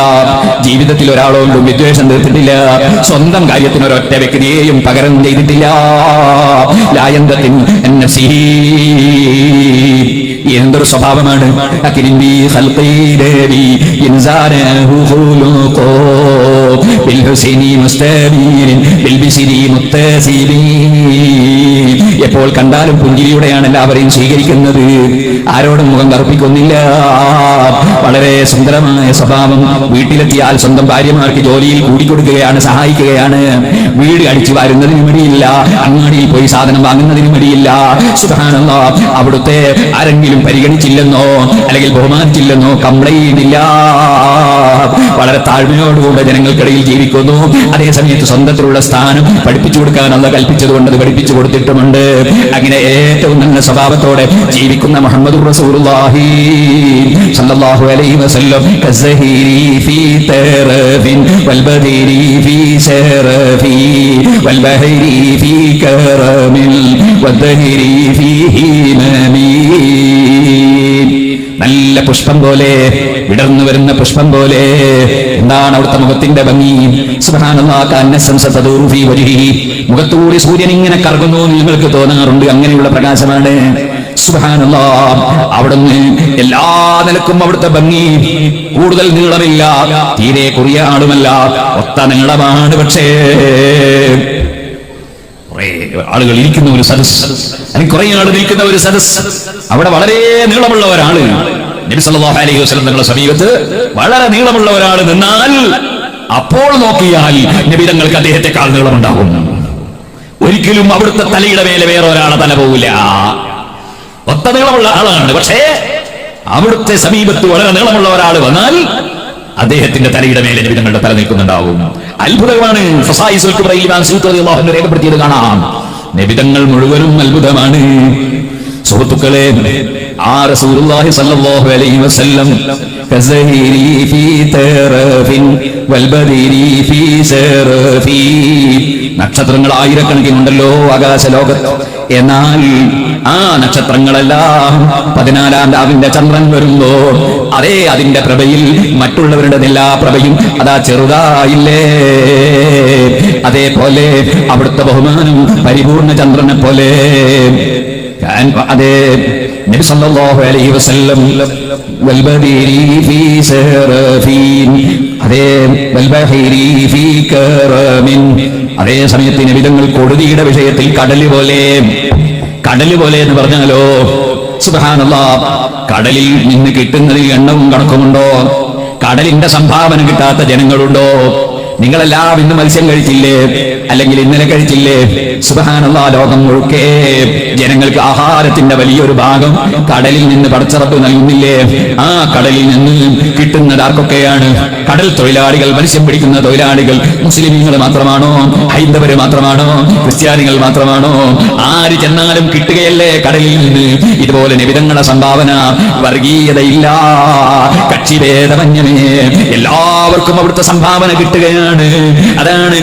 ജീവിതത്തിൽ ഒരാളോടും വിദ്വേഷം തീർത്തിട്ടില്ല, സ്വന്തം കാര്യത്തിന് ഒരൊറ്റ വ്യക്തിയെയും പകരം ചെയ്തിട്ടില്ല. ലായന്തത്തിൻ എന്തൊരു സ്വഭാവമാണ്. എപ്പോൾ കണ്ടാലും പുഞ്ചിരിയോടെയാണ് എല്ലാവരെയും സ്വീകരിക്കുന്നത്. ആരോടും മുഖം കറുപ്പിക്കുന്നില്ല. വളരെ സുന്ദരമായ സ്വഭാവം. വീട്ടിലെത്തിയാൽ സ്വന്തം ഭാര്യമാർക്ക് ജോലിയിൽ കൂടിക്കൊടുക്കുകയാണ്, സഹായിക്കുകയാണ്. വീട് അടിച്ചു വാരുന്നതിന് മടിയില്ല, അങ്ങാടിയിൽ പോയി സാധനം വാങ്ങുന്നതിന് മടിയില്ല. സുബ്ഹാനല്ലാഹ്, അവിടുത്തെ ആരെങ്കിലും പരിഗണിച്ചില്ലെന്നോ അല്ലെങ്കിൽ ബഹുമാനിച്ചില്ലെന്നോ കംപ്ലൈന്റ് ഇല്ല. വളരെ താഴ്മയോടുകൂടെ ജനങ്ങൾക്കിടയിൽ ജീവിക്കുന്നു. അതേസമയത്ത് സ്വന്തത്തിലുള്ള സ്ഥാനം പഠിപ്പിച്ചു കൊടുക്കാൻ അല്ലാഹ് കൽപ്പിച്ചതുകൊണ്ട് അത് പഠിപ്പിച്ചു കൊടുത്തിട്ടുമുണ്ട്. അങ്ങനെ ഏറ്റവും നല്ല സ്വഭാവത്തോടെ ജീവിക്കുന്ന മുഹമ്മദുർ റസൂലുള്ളാഹി സ്വല്ലല്ലാഹു അലൈഹി വസല്ലം കസ്സഹീരി ഫീ തറഫിൻ വൽബദീരി ഫീ ശറഫി വൽബഹരി ഫീ കറമിൽ വദ്ദഹരി ഫീ ഹിമമി. നല്ല പുഷ്പം പോലെ, വിടർന്നു വരുന്ന പുഷ്പം പോലെ. എന്താണ് അവിടുത്തെ മുഖത്തിന്റെ ഭംഗി? സുബ്ഹാനല്ലാഹ്, കഅന്നശംസ തദൂറു ഫീ വജ്ഹിഹി. മുഖത്തുകൂടി സൂര്യൻ ഇങ്ങനെ കറങ്ങുന്നു നിങ്ങൾക്ക് തോന്നാറുണ്ട്. അങ്ങനെയുള്ള പ്രകാശമാണ്. സുബ്ഹാനല്ലാഹ്, അവിടുന്ന് എല്ലാ നിലക്കും അവിടുത്തെ ഭംഗി. കൂടുതൽ നീളമില്ല, തീരെ കുറിയ ആളുമല്ല, ഒത്ത നീളമാണ്. പക്ഷേ ആളുകൾ ഇരിക്കുന്ന ഒരു സദസ്, അല്ലെങ്കിൽ കുറെ ആളുകൾ ഇരിക്കുന്ന ഒരു സദസ്, അവിടെ വളരെ നീളമുള്ള ഒരാള് നബി സല്ലല്ലാഹു അലൈഹി വസല്ലം തങ്ങളുടെ സമീപത്ത് വളരെ നീളമുള്ള ഒരാൾ നിന്നാൽ അപ്പോൾ നോക്കിയാൽ നബി തങ്ങൾക്ക് അദ്ദേഹത്തെക്കാൾ നീളമുണ്ടാകും. ഒരിക്കലും അവിടുത്തെ തലയുടെ മേലെ വേറെ ഒരാളെ തല പോവില്ല. ഒത്ത നീളമുള്ള ആളാണ്. പക്ഷേ അവിടുത്തെ സമീപത്ത് വളരെ നീളമുള്ള ഒരാൾ വന്നാൽ അദ്ദേഹത്തിന്റെ തലയുടെ മേലെ നബി തങ്ങളുടെ തല നിൽക്കുന്നുണ്ടാവും. അത്ഭുതമാണ്. ഫസായിസുൽ കുബ്രയിൽ ഇമാം സൂത്തി റളിയല്ലാഹു അൻഹു രേഖപ്പെടുത്തിയത് കാണാം. നബി തങ്ങൾ മുഴുവനും അത്ഭുതമാണ്. സുഹൃത്തുക്കളെ, ആ റസൂലുള്ളാഹി സ്വല്ലല്ലാഹു അലൈഹി വസല്ലം കസഹീരി ഫീ തറഫിൻ വൽബദീരി ഫീ ശറഫി. നക്ഷത്രങ്ങൾ ആയിരക്കണക്കിനുണ്ടല്ലോ ആകാശലോകത്ത്. എന്നാൽ ആ നക്ഷത്രങ്ങളെല്ലാം 14-ാം രാവിന്റെ ചന്ദ്രൻ വരുമ്പോ അതേ അതിന്റെ പ്രഭയിൽ മറ്റുള്ളവരുടെ എല്ലാ പ്രഭയും അതാ ചെറുതായില്ലേ. അതേപോലെ അവിടുത്തെ ബഹുമാനം പരിപൂർണ ചന്ദ്രനെ പോലെ. അതേ നബി സല്ലല്ലാഹു അലൈഹി വസല്ലം വൽബദീരി ഫീ ശറഫീൻ, അതേ വൽബഹരി ഫീ കറമിൻ. അതേ സമയത്ത് നബി തങ്ങൾ കൊടുതിയുടെ വിഷയത്തിൽ കടല് പോലെ. കടല് പോലെ എന്ന് പറഞ്ഞാലോ, സുബ്ഹാനല്ലാഹ്, കടലിൽ നിന്ന് കിട്ടുന്നതിൽ എണ്ണവും കണക്കുമുണ്ടോ? കടലിന്റെ സംഭാവന കിട്ടാത്ത ജനങ്ങളുണ്ടോ? നിങ്ങളെല്ലാം ഇന്ന് മത്സ്യം കഴിച്ചില്ലേ, അല്ലെങ്കിൽ ഇന്നലെ കഴിച്ചില്ലേ? സുബ്ഹാനല്ലാഹ്, ലോകം മുഴുക്കെ ജനങ്ങൾക്ക് ആഹാരത്തിന്റെ വലിയൊരു ഭാഗം കടലിൽ നിന്ന് പടച്ചറപ്പ് നൽകുന്നില്ലേ? ആ കടലിൽ നിന്ന് കിട്ടുന്നത് ആർക്കൊക്കെയാണ്? കടൽ തൊഴിലാളികൾ, മത്സ്യം പിടിക്കുന്ന തൊഴിലാളികൾ. മുസ്ലിമീങ്ങൾ മാത്രമാണോ? ഹൈന്ദവര് മാത്രമാണോ? ക്രിസ്ത്യാനികൾ മാത്രമാണോ? ആര് ചെന്നാലും കിട്ടുകയല്ലേ കടലിൽ നിന്ന്. ഇതുപോലെ നബിതങ്ങളുടെ സംഭാവന. വർഗീയതയില്ല, കക്ഷിഭേദമന്യമേ, എല്ലാവർക്കും അവിടുത്തെ സംഭാവന കിട്ടുകയാണ്. അതാണ്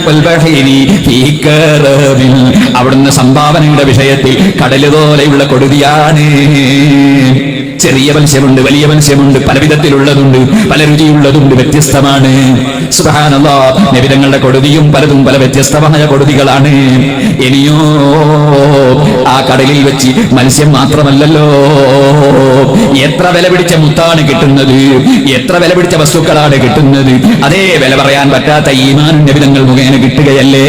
അവിടുന്ന് സംഭാവനയുടെ വിഷയത്തിൽ കടല് പോലെയുള്ള കൊടുതിയാണ്. ചെറിയ മത്സ്യമുണ്ട്, വലിയ മത്സ്യമുണ്ട്, പല വിധത്തിലുള്ളതുണ്ട്, പല രുചിയുള്ളതുണ്ട്, വ്യത്യസ്തമാണ്. സുബ്ഹാനല്ലാഹ്, നബി തങ്ങളുടെ കൊടുതിയും പലതും പല വ്യത്യസ്തമായ കൊടുതികളാണ്. ഇനിയോ ആ കടലിൽ വെച്ച് മത്സ്യം മാത്രമല്ലല്ലോ, എത്ര വില പിടിച്ച മുത്താണ് കിട്ടുന്നത്, എത്ര വില പിടിച്ച വസ്തുക്കളാണ് കിട്ടുന്നത്. അതേ വില പറയാൻ പറ്റാത്ത ഈമാൻ നബി തങ്ങൾ മുഖേന കിട്ടുകയല്ലേ,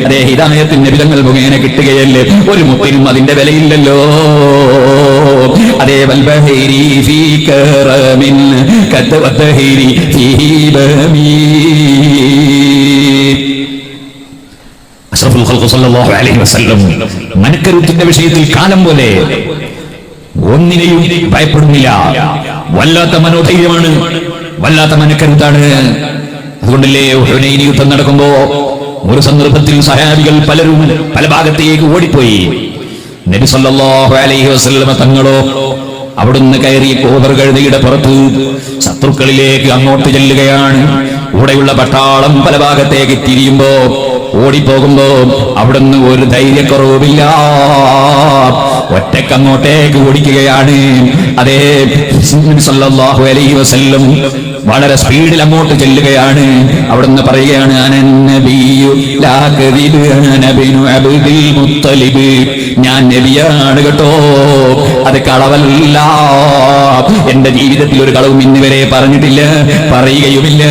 അതേ ഹിദായത്തിൻ നബി തങ്ങൾ മുഖേന കിട്ടുകയല്ലേ. ഒരു മുത്തിനും അതിന്റെ വിലയില്ലല്ലോ. അതേ വൽബഹരി ഫീ കറമിൻ കദ്വദ്ഹരി ഫീ ബമീ. അഷ്റഫുൽ ഖൽഖ് സല്ലല്ലാഹു അലൈഹി വസല്ലം മനക്കരുത്തിന്റെ വിഷയത്തിൽ കാലം പോലെ ഒന്നിനെയും ഭയപ്പെടുന്നില്ല. വല്ലാത്ത മനോധൈര്യമാണ്, വല്ലാത്ത മനക്കരുത്താണ്. അതുകൊണ്ടല്ലേ ഹുനൈൻ യുദ്ധം നടക്കുമ്പോ ഒരു സന്ദർഭത്തിൽ സഹാബികൾ പലരും പല ഭാഗത്തേക്ക് ഓടിപ്പോയി. നബി സല്ലല്ലാഹു അലൈഹി വസല്ലം തങ്ങളോ അവിടുന്ന് കയറി കോതർകഴുതയുടെ പുറത്ത് ശത്രുക്കളിലേക്ക് അങ്ങോട്ട് ചെല്ലുകയാണ്. കൂടെയുള്ള പട്ടാളം പല ഭാഗത്തേക്ക് തിരിയുമ്പോ, ഓടിപ്പോകുമ്പോ അവിടുന്ന് ഒരു ധൈര്യക്കുറവുമില്ല, ഒറ്റക്കങ്ങോട്ടേക്ക് ഓടിക്കുകയാണ്. അതേ നബി സല്ലല്ലാഹു അലൈഹി വസല്ലം വളരെ സ്പീഡിൽ അങ്ങോട്ട് ചെല്ലുകയാണ്. അവിടുന്ന് പറയുകയാണ്, ഞാൻ നബിയാണ് കേട്ടോ, അത് കളവല്ല. എന്റെ ജീവിതത്തിൽ ഒരു കളവും ഇന്നുവരെ പറഞ്ഞിട്ടില്ല, പറയുകയുമില്ല.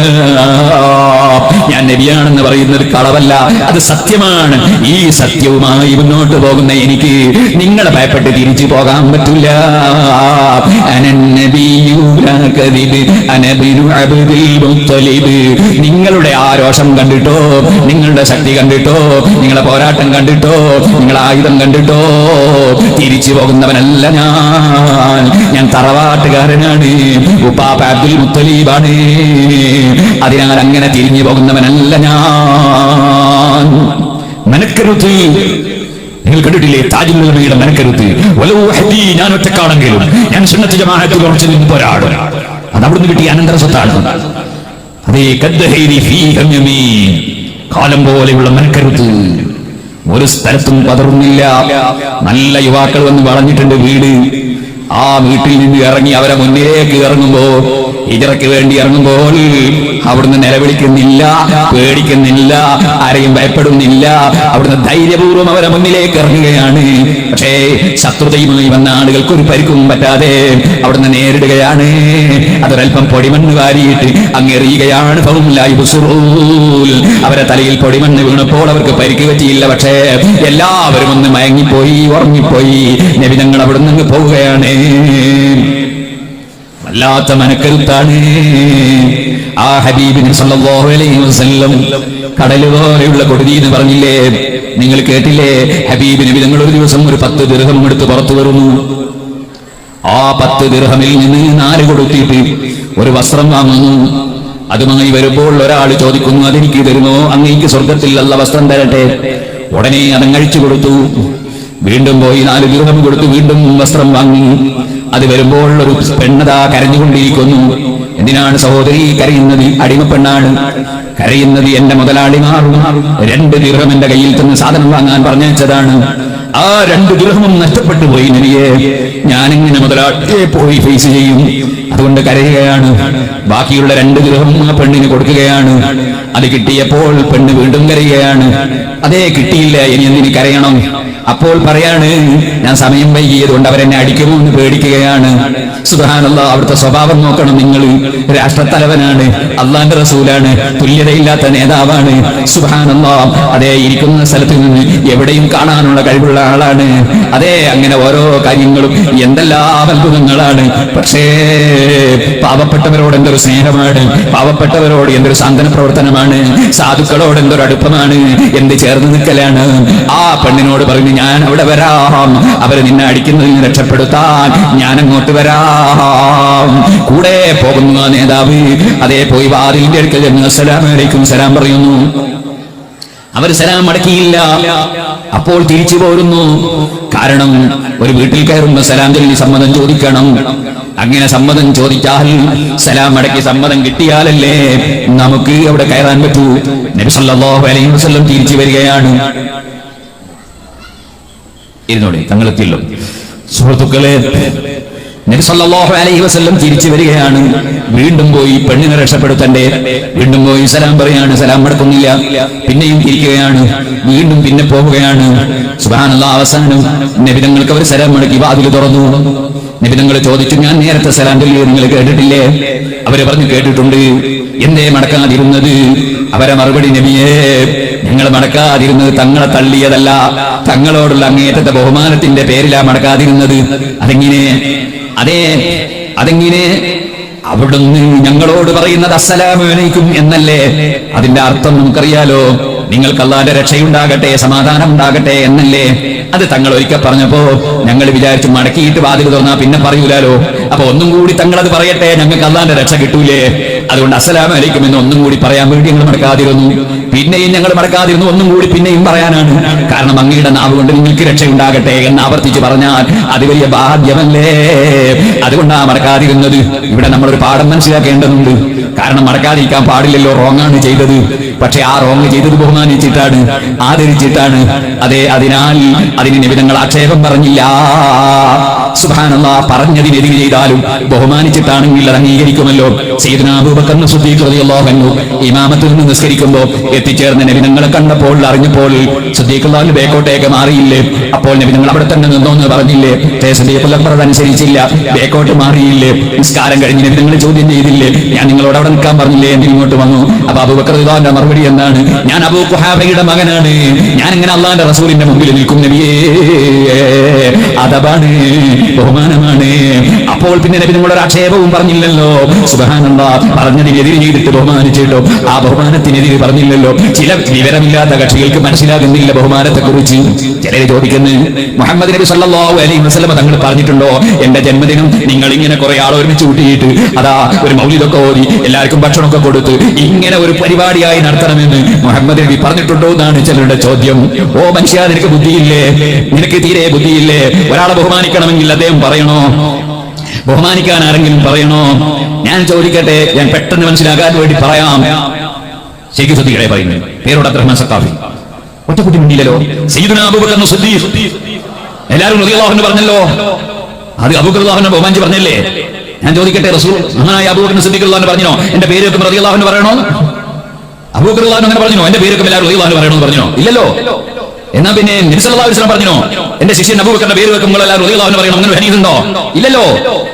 ഞാൻ നബിയാണെന്ന് പറയുന്നത് കളവല്ല, അത് സത്യമാണ്. ഈ സത്യവുമായി മുന്നോട്ട് പോകുന്ന എനിക്ക് നിങ്ങളെ ഭയപ്പെട്ട് തിരിച്ചു പോകാൻ പറ്റില്ല. നിങ്ങളുടെ ആരോഷം കണ്ടിട്ടോ, നിങ്ങളുടെ ശക്തി കണ്ടിട്ടോ, നിങ്ങളെ പോരാട്ടം കണ്ടിട്ടോ, നിങ്ങളെ ആയുധം കണ്ടിട്ടോ തിരിച്ചു പോകുന്നവനല്ല ഞാൻ തറവാട്ടുകാരനാണ്, ഉപ്പാപ്പ അബ്ദുൽ മുത്തലീബാണ്. അതിനാൽ അങ്ങനെ തിരിഞ്ഞു പോകുന്നവനല്ല ഞാൻ. മനക്കരുത്ത് നിങ്ങൾ കണ്ടിട്ടില്ലേ? താജുൽ ഉലമയുടെ മനക്കരുത്ത്. ഞാൻ ഒറ്റക്കാണെങ്കിലും ഞാൻ സുന്നത്ത് ജമാഅത്തിൽ ഉറച്ചു നിന്ന് പോരാടും. അത് അവിടുന്ന് കിട്ടിയ അനന്തര സ്വത്താണ്. അതേ കാലം പോലെയുള്ള മനക്കരുത്ത്. ഒരു സ്ഥലത്തും പതറുന്നില്ല. നല്ല യുവാക്കൾ വന്ന് വളഞ്ഞിട്ടുണ്ട് വീട്. ആ വീട്ടിൽ നിന്ന് ഇറങ്ങി അവരെ മുന്നിലേക്ക് ഇറങ്ങുമ്പോ, ഹിജ്റയ്ക്ക് വേണ്ടി ഇറങ്ങുമ്പോൾ അവിടുന്ന് നിലവിളിക്കുന്നില്ല, പേടിക്കുന്നില്ല, ആരെയും ഭയപ്പെടുന്നില്ല. അവിടുന്ന് ധൈര്യപൂർവ്വം അവരെ മുന്നിലേക്ക് ഇറങ്ങുകയാണ്. പക്ഷേ ശത്രുതയുമായി വന്ന ആളുകൾക്ക് ഒരു പരിക്കും പറ്റാതെ അവിടുന്ന് നേരിടുകയാണ്. അതൊരൽപ്പം പൊടിമണ്ണ് വാരിയിട്ട് അങ്ങെറിയുകയാണ്. അവരെ തലയിൽ പൊടിമണ്ണ് വീണപ്പോൾ അവർക്ക് പരിക്ക് പറ്റിയില്ല. പക്ഷേ എല്ലാവരും ഒന്ന് മയങ്ങിപ്പോയി, ഉറങ്ങിപ്പോയി. നബി തങ്ങൾ അവിടുന്ന് പോവുകയാണ്. വല്ലാത്ത മനക്കരുത്താണ് ആ ഹബീബിന് സല്ലല്ലാഹു അലൈഹി വസല്ലം. കടല് പോലെയുള്ള കൊടുതി എന്ന് പറഞ്ഞില്ലേ, നിങ്ങൾ കേട്ടില്ലേ? ഹബീബ് നബി തങ്ങൾ ഒരു ദിവസം ഒരു 10 ദിർഹം എടുത്ത് പുറത്തു വരുന്നു. ആ 10 ദിർഹമിൽ നിന്ന് 4 കൊടുത്തിട്ട് ഒരു വസ്ത്രം വാങ്ങുന്നു. അതുമായി വരുമ്പോൾ ഒരാൾ ചോദിക്കുന്നു, അതെനിക്ക് തരുമോ? അങ്ങേക്ക് സ്വർഗത്തിൽ അല്ല വസ്ത്രം തരട്ടെ. ഉടനെ അതങ്ങഴിച്ചു കൊടുത്തു. വീണ്ടും പോയി 4 ദിർഹം കൊടുത്തു, വീണ്ടും വസ്ത്രം വാങ്ങി. അത് വരുമ്പോൾ ഒരു പെണ്ണതാ കരഞ്ഞുകൊണ്ടിരിക്കുന്നു. എന്തിനാണ് സഹോദരി കരയുന്നത്? അടിമപ്പെണ്ണാണ് കരയുന്നത്. എന്റെ മുതലാളി മാറും 2 ദിർഹം എന്റെ കയ്യിൽ നിന്ന് സാധനം വാങ്ങാൻ പറഞ്ഞതാണ്. ആ 2 ദിർഹമും നഷ്ടപ്പെട്ടു പോയി നബിയെ. ഞാനിങ്ങനെ മുതലാളിയെ പോയി ഫേസ് ചെയ്യും. അതുകൊണ്ട് കരയുകയാണ്. ബാക്കിയുള്ള 2 ദിർഹം ആ പെണ്ണിന് കൊടുക്കുകയാണ്. അത് കിട്ടിയപ്പോൾ പെണ്ണ് വീണ്ടും കരയുകയാണ്. അതേ കിട്ടിയില്ല, ഇനി എന്തിന് കരയണം? അപ്പോൾ പറയാണ്, ഞാൻ സമയം വൈകിയത് കൊണ്ട് അവരെന്നെ അടിക്കുമോ എന്ന് പേടിക്കുകയാണ്. സുബ്ഹാനല്ലാഹ്, അവിടുത്തെ സ്വഭാവം നോക്കണം നിങ്ങൾ. രാഷ്ട്രത്തലവനാണ്, അള്ളാന്റെ റസൂലാണ്, തുല്യതയില്ലാത്ത നേതാവാണ്. സുബ്ഹാനല്ലാഹ്, അതേ ഇരിക്കുന്ന സ്ഥലത്ത് നിന്ന് എവിടെയും കാണാനുള്ള കഴിവുള്ള ആളാണ്. അതേ അങ്ങനെ ഓരോ കാര്യങ്ങളും എന്തെല്ലാം അത്ഭുതങ്ങളാണ്. പക്ഷേ പാവപ്പെട്ടവരോട് എന്തൊരു സ്നേഹമാണ്, പാവപ്പെട്ടവരോട് എന്തൊരു സാന്ത്വന പ്രവർത്തനമാണ്, സാധുക്കളോട് എന്തൊരു അടുപ്പമാണ്, എന്ത് ചേർന്ന് നിൽക്കലാണ്. ആ പെണ്ണിനോട് പറഞ്ഞു, ഞാൻ അവിടെ വരാം, അവര് നിന്നെ അടിക്കുന്നതിൽ നിന്ന് രക്ഷപ്പെടുത്താൻ ഞാൻ അങ്ങോട്ട് വരാം. കൂടെ പോകുന്നു ആ നേതാവ്. അതേ പോയി വാതിലിന്റെ അടുക്കൽ ചെന്ന് അസ്സലാമു അലൈക്കും സലാം പറയുന്നു. അവർ സലാം അടക്കിയില്ല. അപ്പോൾ തിരിച്ചു പോരുന്നു. കാരണം ഒരു വീട്ടിൽ കയറുമ്പോ സലാം ചൊല്ലി സമ്മതം ചോദിക്കണം. അങ്ങനെ സമ്മതം ചോദിച്ചാൽ, സലാം അടക്കി സമ്മതം കിട്ടിയാലല്ലേ നമുക്ക് അവിടെ കയറാൻ പറ്റൂ. നബി സല്ലല്ലാഹു അലൈഹി വസല്ലം തിരിച്ചു വരികയാണ്. ഇരുന്നോടെ, തങ്ങളെത്തിയല്ലോ സുഹൃത്തുക്കളെ. നബി സല്ലല്ലാഹു അലൈഹി വസല്ലം തിരിച്ചു വരികയാണ്. വീണ്ടും പോയി പെണ്ണിനെ രക്ഷപ്പെടുത്തണ്ടേ. വീണ്ടും പോയി സലാം പറയാണ്, സലാം മടക്കുന്നില്ല. പിന്നെയും തിരിക്കുകയാണ്. വീണ്ടും പിന്നെ പോവുകയാണ്. സുബ്ഹാനല്ലാഹ്, അവസാനം നബി തങ്ങൾക്ക് അവർ സലാം മടക്കി വാതിൽ തുറന്നു. നബി തങ്ങൾ ചോദിച്ചു, ഞാൻ നേരത്തെ സലാം ചൊല്ലിയത് നിങ്ങൾ കേട്ടിട്ടില്ലേ? അവര് പറഞ്ഞു, കേട്ടിട്ടുണ്ട്. എന്തേ മടക്കാതിരുന്നത്? അവരെ മറുപടി, നബിയേ, ഞങ്ങൾ മടക്കാതിരുന്നത് തങ്ങളെ തള്ളിയതല്ല, തങ്ങളോടുള്ള അങ്ങേയറ്റത്തെ ബഹുമാനത്തിന്റെ പേരിലാ മടക്കാതിരുന്നത്. അതെങ്ങനെ അവിടുന്ന് ഞങ്ങളോട് പറയുന്നത് അസ്സലാമു അലൈക്കും എന്നല്ലേ? അതിന്റെ അർത്ഥം നമുക്കറിയാലോ. നിങ്ങൾക്ക് അല്ലാഹുവിന്റെ രക്ഷയുണ്ടാകട്ടെ, സമാധാനം ഉണ്ടാകട്ടെ എന്നല്ലേ? അത് തങ്ങൾ ഒരിക്കൽ പറഞ്ഞപ്പോ ഞങ്ങൾ വിചാരിച്ചു മടക്കിയിട്ട് വാതിൽ തുറന്നാ പിന്നെ പറയൂലോ. അപ്പൊ ഒന്നും കൂടി തങ്ങളത് പറയട്ടെ, ഞങ്ങൾക്ക് അല്ലാഹുവിന്റെ രക്ഷ കിട്ടൂലേ? അതുകൊണ്ട് അസ്സലാമു അലൈക്കും എന്ന് ഒന്നും കൂടി പറയാൻ വേണ്ടി ഞങ്ങൾ മടക്കാതിരുന്നു. പിന്നെയും ഞങ്ങൾ മടക്കാതിരുന്നു. ഒന്നും കൂടി പിന്നെയും പറയാനാണ്. കാരണം അങ്ങയുടെ നാവ് കൊണ്ട് നിങ്ങൾക്ക് രക്ഷയുണ്ടാകട്ടെ എന്ന് ആവർത്തിച്ച് പറഞ്ഞാൽ അത് വലിയ ഭാഗ്യമല്ലേ? അതുകൊണ്ടാണ് മടക്കാതിരുന്നത്. ഇവിടെ നമ്മളൊരു പാഠം മനസ്സിലാക്കേണ്ടതുണ്ട്. കാരണം മടക്കാതിരിക്കാൻ പാടില്ലല്ലോ, റോങ്ങാണ് ചെയ്തത്. പക്ഷെ ആ റോങ് ചെയ്തത് ബഹുമാനിച്ചിട്ടാണ്, ആദരിച്ചിട്ടാണ്. അതിനാൽ അതിന് നബി തങ്ങൾ ആക്ഷേപം പറഞ്ഞില്ല. സുബ്ഹാനല്ലാഹ് പറഞ്ഞതിനെതിരെ ചെയ്താലും ബഹുമാനിച്ചിട്ടാണെങ്കിൽ അത് അംഗീകരിക്കുമല്ലോ. സയ്യിദുനാ അബൂബക്കർ സിദ്ദീഖ് റളിയല്ലാഹു അൻഹു ഇമാമത്തിൽ നിന്ന് നിസ്കരിക്കുമ്പോൾ എത്തിച്ചേർന്ന നബി തങ്ങളെ കണ്ടപ്പോൾ അറിഞ്ഞപ്പോൾ സിദ്ദീഖ് റളിയല്ലാഹു ബേക്കോട്ടേക്ക് മാറിയില്ലേ? അപ്പോൾ നബി തങ്ങൾ അവിടെ തന്നെ നിന്നോന്ന് പറഞ്ഞില്ലേ? സിദ്ദീഖ് അക്ബർ അനുസരിച്ചില്ല, ബേക്കോട്ട് മാറിയില്ലേ? നിസ്കാരം കഴിഞ്ഞ് നബി തങ്ങൾ ചോദ്യം ചെയ്തില്ലേ? ഞാൻ നിങ്ങളോട് അവിടെ നിൽക്കാൻ പറഞ്ഞില്ലേ? എന്ന് ഇങ്ങോട്ട് വന്നു. അപ്പൊ അബൂബക്കർ റളിയല്ലാഹുവിന്റെ മറുപടി എന്താണ്? ഞാൻ അബൂ ഖുഹാഫയുടെ മകനാണ്, ഞാൻ ഇങ്ങനെ അള്ളാന്റെ റസൂലിന്റെ മുമ്പിൽ നിൽക്കും നബിയേ. അദബാണ്, ബഹുമാനമാണ്. അപ്പോൾ പിന്നെ നബി നിങ്ങളൊരു ആക്ഷേപവും പറഞ്ഞില്ലല്ലോ. സുബ്ഹാനല്ലാഹ്, പറഞ്ഞതിനെതിരെ ചെയ്തിട്ട് ബഹുമാനിച്ചിട്ടോ ആ ബഹുമാനത്തിനെതിരെ പറഞ്ഞില്ലല്ലോ. ചില വിവരമില്ലാത്ത കക്ഷികൾക്ക് മനസ്സിലാകുന്നില്ല ബഹുമാനത്തെ കുറിച്ച്. ചിലര് ചോദിക്കുന്നു, മുഹമ്മദ് നബി സല്ലല്ലാഹു അലൈഹി വസല്ലം തങ്ങൾ പറഞ്ഞിട്ടുണ്ടോ എന്റെ ജന്മദിനം നിങ്ങൾ ഇങ്ങനെ കുറെ ആൾ ഒരുമിച്ച് കൂട്ടിയിട്ട് അതാ ഒരു മൗലിദൊക്കെ ഓതി എല്ലാവർക്കും ഭക്ഷണമൊക്കെ കൊടുത്ത് ഇങ്ങനെ ഒരു പരിപാടിയായി നടത്തണമെന്ന് മുഹമ്മദ് നബി പറഞ്ഞിട്ടുണ്ടോ എന്നാണ് ചിലരുടെ ചോദ്യം. ഓ മനുഷ്യ, നിനക്ക് ബുദ്ധിയില്ലേ? നിനക്ക് തീരെ ബുദ്ധിയില്ലേ? ഒരാളെ ബഹുമാനിക്കണമെങ്കിൽ അദ്ദേഹം പറയണോ? ബഹുമാനിക്കാൻ ആരെങ്കിലും പറയണോ? ഞാൻ ചോദിക്കട്ടെ, ഞാൻ പെട്ടെന്ന് മനസ്സിലാക്കാൻ വേണ്ടി പറയാം. ശൈഖ് സദീഖ് പറയുന്നു, പേരോട് അബ്ദുറഹ്മാൻ സഖാഫി. ഒറ്റക്കുട്ടി മിണ്ടിയില്ലല്ലോ. സയ്യിദുനാ അബൂബക്കർ സിദ്ദീഖ് എല്ലാവരും റളിയല്ലാഹു അൻഹു പറഞ്ഞല്ലോ. അത് അബൂബക്കർ റളിയല്ലാഹു അൻഹു ബഹുമാനിച്ച് പറഞ്ഞല്ലേ? ഞാൻ ചോദിക്കട്ടെ, റസൂൽ മഹാനായ അബൂബക്കർ സിദ്ദീഖ് റളിയല്ലാഹു അൻഹു പറഞ്ഞോ എന്റെ പേര് വെക്കുമ്പോൾ റളിയല്ലാഹു അൻഹു പറയണോ? അബൂബക്കർ റളിയല്ലാഹു അൻഹു അങ്ങനെ പറഞ്ഞോ എന്റെ പേര് വെക്കുമ്പോൾ എല്ലാവരും റളിയല്ലാഹു അൻഹു പറയണമെന്ന് പറഞ്ഞോ? ഇല്ലല്ലോ. എന്നാ പിന്നെ നബി സല്ലല്ലാഹു അലൈഹി വസല്ലം പറഞ്ഞോ എന്റെ ശിഷ്യൻ അബൂബക്കറിന്റെ പേര് വെക്കുമ്പോൾ എല്ലാവരും റളിയല്ലാഹു അൻഹു പറയണം? അങ്ങനെ ഹദീസുണ്ടോ? ഇല്ലല്ലോ.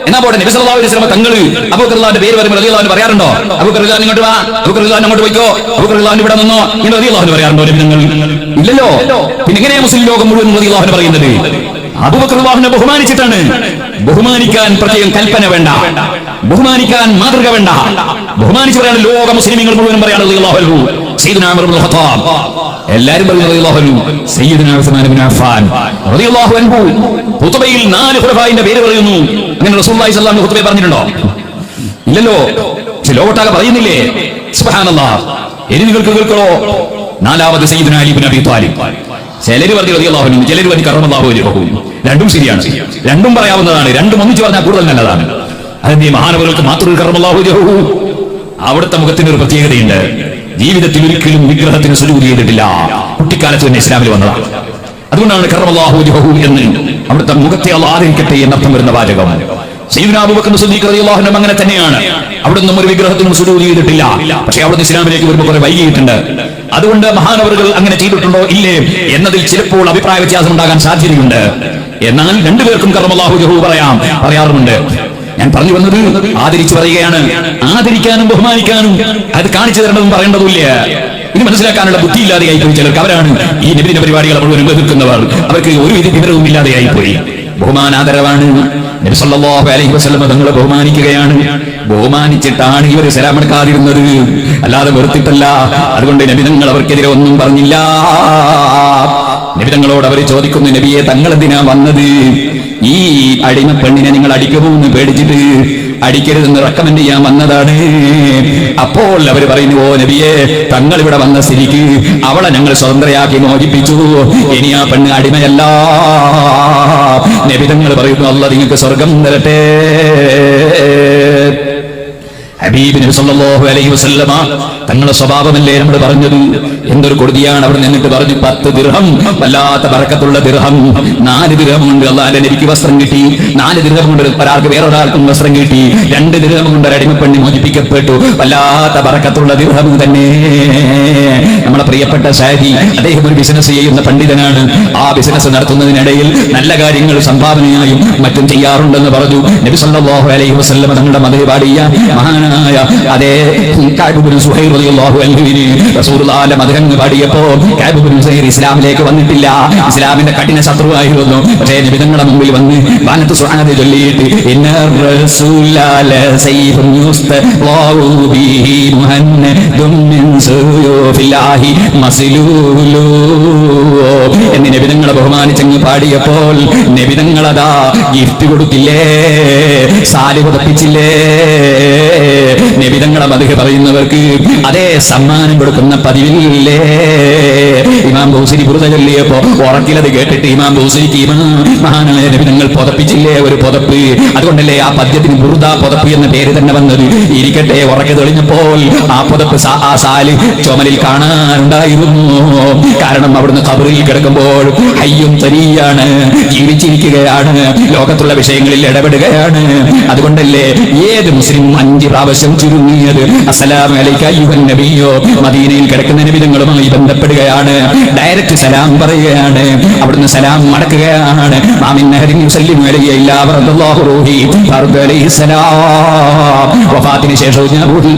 എന്നാ പോട്ടെ, നബി സല്ലല്ലാഹു അലൈഹി വസല്ലം തങ്ങൾ അബൂബക്കർ റളിയല്ലാഹുവിന്റെ പേര് വരുമ്പോൾ റളിയല്ലാഹു അൻഹു പറയാറുണ്ടോ? അബൂബക്കർ റളിയല്ലാഹു ഇങ്ങോട്ട് വാ, അബൂബക്കർ റളിയല്ലാഹു അങ്ങോട്ട് പോയിക്കോ, അബൂബക്കർ റളിയല്ലാഹു ഇവിടെ നിന്നോ, ഇങ്ങനെ റളിയല്ലാഹു അൻഹു പറയാറുണ്ടോ നബി തങ്ങൾ? ഇല്ലല്ലോ. പിന്നെ എങ്ങനെയാ മുസ്ലിം ലോകം മുഴുവൻ റളിയല്ലാഹു അൻഹു പറയുന്നത്? അബൂബക്കർ റളിയല്ലാഹുവിനെ ബഹുമാനിച്ചിട്ടാണ്. ബഹുമാനിക്കാൻ പ്രത്യേകം കൽപ്പന വേണ്ട, ബഹുമാനിക്കാൻ മാതൃക വേണ്ട. ബഹുമാനിച്ചു പറയാണ് ലോക മുസ്ലിമീങ്ങൾ മുഴുവൻ പറയാണ് റളിയല്ലാഹു അൻഹു. സയ്യിദുനാ ഉമർ ഇബ്നുൽ ഖത്താബ് എല്ലാവരും പറഞ്ഞു റളിയല്ലാഹു അൻഹു. സയ്യിദുനാ ഉസ്മാൻ ഇബ്നു അഫ്ഫാൻ റളിയല്ലാഹു അൻഹു. ഖുതുബയിൽ 4 ഖുലഫായിന്റെ പേര് പറയുന്നു. അങ്ങനെ റസൂലുള്ളാഹി സ്വല്ലല്ലാഹു അലൈഹി വസല്ലം ഖുതുബയിൽ പറഞ്ഞിട്ടുണ്ടോ? ഇല്ലല്ലോ. പക്ഷെ ലോകത്താകെ പറയുന്നില്ലേ? സുബ്ഹാനല്ലാഹ്. ഇനി നിങ്ങൾക്ക് കേൾക്കണോ? 4ാമത് സയ്യിദുനാ അലി ഇബ്നു അബീ ത്വാലിബ്. ചിലര് പറഞ്ഞു റളിയല്ലാഹു അൻഹു, ചിലര് പറഞ്ഞു കറമല്ലാഹു വജ്ഹഹു. രണ്ടും ശരിയാണ്, രണ്ടും പറയാവുന്നതാണ്. രണ്ടും ഒന്നിച്ച് പറഞ്ഞാൽ കൂടുതൽ നല്ലതാണ്. അതിന്റെ മഹാനവർക്ക് മാത്രം കറമല്ലാഹു വജ്ഹഹു. അവിടുത്തെ മുഖത്തിന് ഒരു പ്രത്യേകതയുണ്ട്. ജീവിതത്തിൽ ഒരിക്കലും വിഗ്രഹത്തിന് സുജൂദ് ചെയ്തിട്ടില്ല. കുട്ടിക്കാലത്ത് തന്നെ ഇസ്ലാമിൽ വന്നതാണ്. അതുകൊണ്ടാണ് കറമല്ലാഹു വജ്ഹഹു എന്ന് അവിടുത്തെ മുഖത്തെ അല്ലാഹു ആദരിക്കട്ടെ എന്നർത്ഥം വരുന്ന വാചകം. സയ്യിദുനാ അബൂബക്കർ സിദ്ദീഖ് റളിയല്ലാഹു അൻഹു അങ്ങനെ തന്നെയാണ്. അവിടുന്ന് ഒരു വിഗ്രഹത്തിനും സുജൂദ് ചെയ്തിട്ടില്ല. പക്ഷേ അവിടുന്ന് ഇസ്ലാമിലേക്ക് വരുമ്പോൾ കുറെ വൈകിയിട്ടുണ്ട്. അതുകൊണ്ട് മഹാനവറുകൾ അങ്ങനെ ചെയ്തിട്ടുണ്ടോ ഇല്ലേ എന്നതിൽ ചിലപ്പോൾ അഭിപ്രായ വ്യത്യാസം ഉണ്ടാകാൻ സാധ്യതയുണ്ട്. എന്നാൽ രണ്ടുപേർക്കും കറമല്ലാഹു വജ്ഹഹു പറയാറുമുണ്ട്. ഞാൻ പറഞ്ഞു വന്നത് ആദരിച്ചു പറയുകയാണ്. ആദരിക്കാനും ബഹുമാനിക്കാനും അത് കാണിച്ചു തരേണ്ടതും പറയേണ്ടതുമില്ല. ഇത് മനസ്സിലാക്കാനുള്ള ബുദ്ധിയില്ലാതെയായി പോയി ചിലർക്ക്. അവരാണ് ഈ നബിദിന പരിപാടികളെ മുഴുവൻ എതിർക്കുന്നവർ. അവർക്ക് ഒരു വിവരവും ഇല്ലാതെയായി പോയി. ബഹുമാനാദരവാണ്. നബി സല്ലല്ലാഹു അലൈഹി വസല്ലം തങ്ങളെ ബഹുമാനിക്കുകയാണ്. ബഹുമാനിച്ചിട്ടാണ് ഇവർ സലാം എടുക്കാതിരുന്നത്, അല്ലാതെ വെറുത്തിട്ടല്ല. അതുകൊണ്ട് നബി തങ്ങൾ അവർക്കെതിരെ ഒന്നും പറഞ്ഞില്ല. നബി തങ്ങളോട് അവർ ചോദിക്കുന്നു, നബിയെ തങ്ങൾ എന്തിനാ വന്നത്? ഈ അടിമ പെണ്ണിനെ നിങ്ങൾ അടിക്കുമെന്ന് പേടിച്ചിട്ട് അടിക്കരുതെന്ന് റെക്കമെൻഡ് ചെയ്യാൻ വന്നതാണ്. അപ്പോൾ അവർ പറയുന്നു, ഓ നബിയെ, തങ്ങൾ ഇവിടെ വന്ന സ്ഥിതിക്ക് അവളെ ഞങ്ങൾ സ്വതന്ത്രയാക്കി മോചിപ്പിച്ചു. ഇനി ആ പെണ്ണ് അടിമയല്ല. നബി തങ്ങൾ പറയുന്നു, അല്ലാഹ് നിങ്ങൾക്ക് സ്വർഗം തരട്ടെ. ഹബീബ് നബി സല്ലല്ലാഹു അലൈഹി വസല്ലമ തങ്ങളുടെ സ്വഭാവമല്ലേ നമ്മൾ പറഞ്ഞത്? എന്തൊരു കൊടുതിയാണ്. അവിടെ നിന്നിട്ട് പറഞ്ഞു 10 ദിർഹം, വല്ലാത്ത ബറക്കത്തുള്ള ദിർഹം. 4 ദിർഹം കൊണ്ട് അല്ലാഹുവിന്റെ നബിക്ക് വസ്ത്രം കിട്ടി. 4 ദിർഹം കൊണ്ട് ഒരാൾക്ക് വേറൊരാൾക്കും വസ്ത്രം കിട്ടി. 2 ദിർഹം കൊണ്ട് ഒരു അടിമപ്പെണ്ണി മോചിപ്പിക്കപ്പെട്ടു. വല്ലാത്ത ബറക്കത്തുള്ള ദിർഹം തന്നെ. നമ്മുടെ പ്രിയപ്പെട്ട സാദി, അദ്ദേഹം ഒരു ബിസിനസ് ചെയ്യുന്ന പണ്ഡിതനാണ്. ആ ബിസിനസ് നടത്തുന്നതിനിടയിൽ നല്ല കാര്യങ്ങൾ സംഭാവനയായും മറ്റും ചെയ്യാറുണ്ടെന്ന് പറഞ്ഞു. നബി സല്ലല്ലാഹു അലൈഹി വസല്ലം തങ്ങളുടെ മതപാടിയ മഹാനായ അതേ കഅബ് ഇബ്നു സുഹൈർ റളിയല്ലാഹു അൻഹുവിനെ റസൂലുള്ളാഹിന്റെ മദ്ഹങ്ങ് പാടിയപ്പോൾ കഅബ് ഇബ്നു സുഹൈർ ഇസ്ലാമിലേക്ക് വന്നിട്ടില്ല. ഇസ്ലാമിന്റെ കഠിന ശത്രുവായിരുന്നു. പക്ഷേ നബി തങ്ങളുടെ മുമ്പിൽ വന്ന് വാനത്ത് സുഹാദ ചൊല്ലിയിട്ട് ഇന്നർ റസൂലല സൈഫുൻ യുസ്തളാഉ ബിഹി മുഹന്നദും മിൻ സുയൂഫില്ലാഹി മസ്ലൂലു എന്ന് നബി തങ്ങളെ ബഹുമാനിച്ചങ്ങ് പാടിയപ്പോൾ നബി തങ്ങളതാ ഗിഫ്റ്റ് കൊടുത്തില്ലേ, സാരി കൊടുപ്പിച്ചില്ലേ. നബി തങ്ങളെ മദ്ഹ് പറയുന്നവർക്ക് അതേ സമ്മാനം കൊടുക്കുന്ന പതിവില്ലേ. ഇമാം ബൗസരി ബുർദ ചൊല്ലിയപ്പോ ഉറക്കിലത് കേട്ടിട്ട് ഇമാം ബൗസരിക്ക് മഹാനായ നബി തങ്ങൾ പുതപ്പിച്ചില്ലേ ഒരു പുതപ്പ്. അതുകൊണ്ടല്ലേ ആ പദ്യത്തിന് ബുർദ പുതപ്പ് എന്ന പേര് തന്നെ വന്നത്. ഇരിക്കട്ടെ, ഉറക്കെ തെളിഞ്ഞപ്പോൾ ആ പുതപ്പ് ആ സാല് ചുമലിൽ കാണാനുണ്ടായിരുന്നു. കാരണം അവിടുന്ന് ഖബറിൽ കിടക്കുമ്പോൾ ഹയ്യും തരിയാണ്, ജീവിച്ചിരിക്കുകയാണ്, ലോകത്തുള്ള വിഷയങ്ങളിൽ ഇടപെടുകയാണ്. അതുകൊണ്ടല്ലേ ഏത് മുസ്ലിം 5 പ്രാവശ്യം ചുരുങ്ങിയത് അസ്സലാമു അലൈക അയ്യുഹൻ നബിയോ മദീനയിൽ കിടക്കുന്ന നബിതങ്ങളുമായി ബന്ധപ്പെടുകയാണ്, ഡയറക്റ്റ് സലാം പറയുകയാണ്, അവിടുന്ന് സലാം മടക്കുകയാണ്. വഫാത്തിന് ശേഷം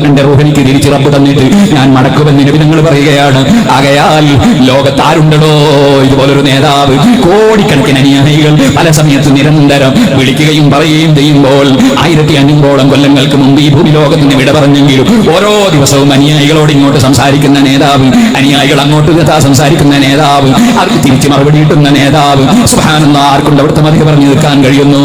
എന്റെ റൂഹിനിക്ക് തിരിച്ച് റബ്ബ് തന്നിട്ട് ഞാൻ മടക്കുമെന്ന് നബിതങ്ങൾ പറയുകയാണ്. ആകയാൽ ലോകത്താരുണ്ടോ ഇതുപോലൊരു നേതാവ്? കോടിക്കണക്കിന് അനുയായികൾ പല സമയത്ത് നിരന്തരം വിളിക്കുകയും പറയുകയും ചെയ്യുമ്പോൾ 1500ഓളം കൊല്ലങ്ങൾക്ക് മുമ്പ് ഈ ഭൂമി ലോകത്തിന് വിട പറഞ്ഞെങ്കിലും ഓരോ ദിവസവും അനുയായികളോട് ഇങ്ങോട്ട് സംസാരിക്കുന്ന നേതാവ്, അനുയായികൾ അങ്ങോട്ട് സംസാരിക്കുന്ന നേതാവ്, അവർക്ക് തിരിച്ച് മറുപടി കിട്ടുന്ന നേതാവ്. സുബ്ഹാനല്ലാഹ്, ആർക്കൊണ്ട് അവിടുത്തെ മതി പറഞ്ഞു നിൽക്കാൻ കഴിയുന്നു?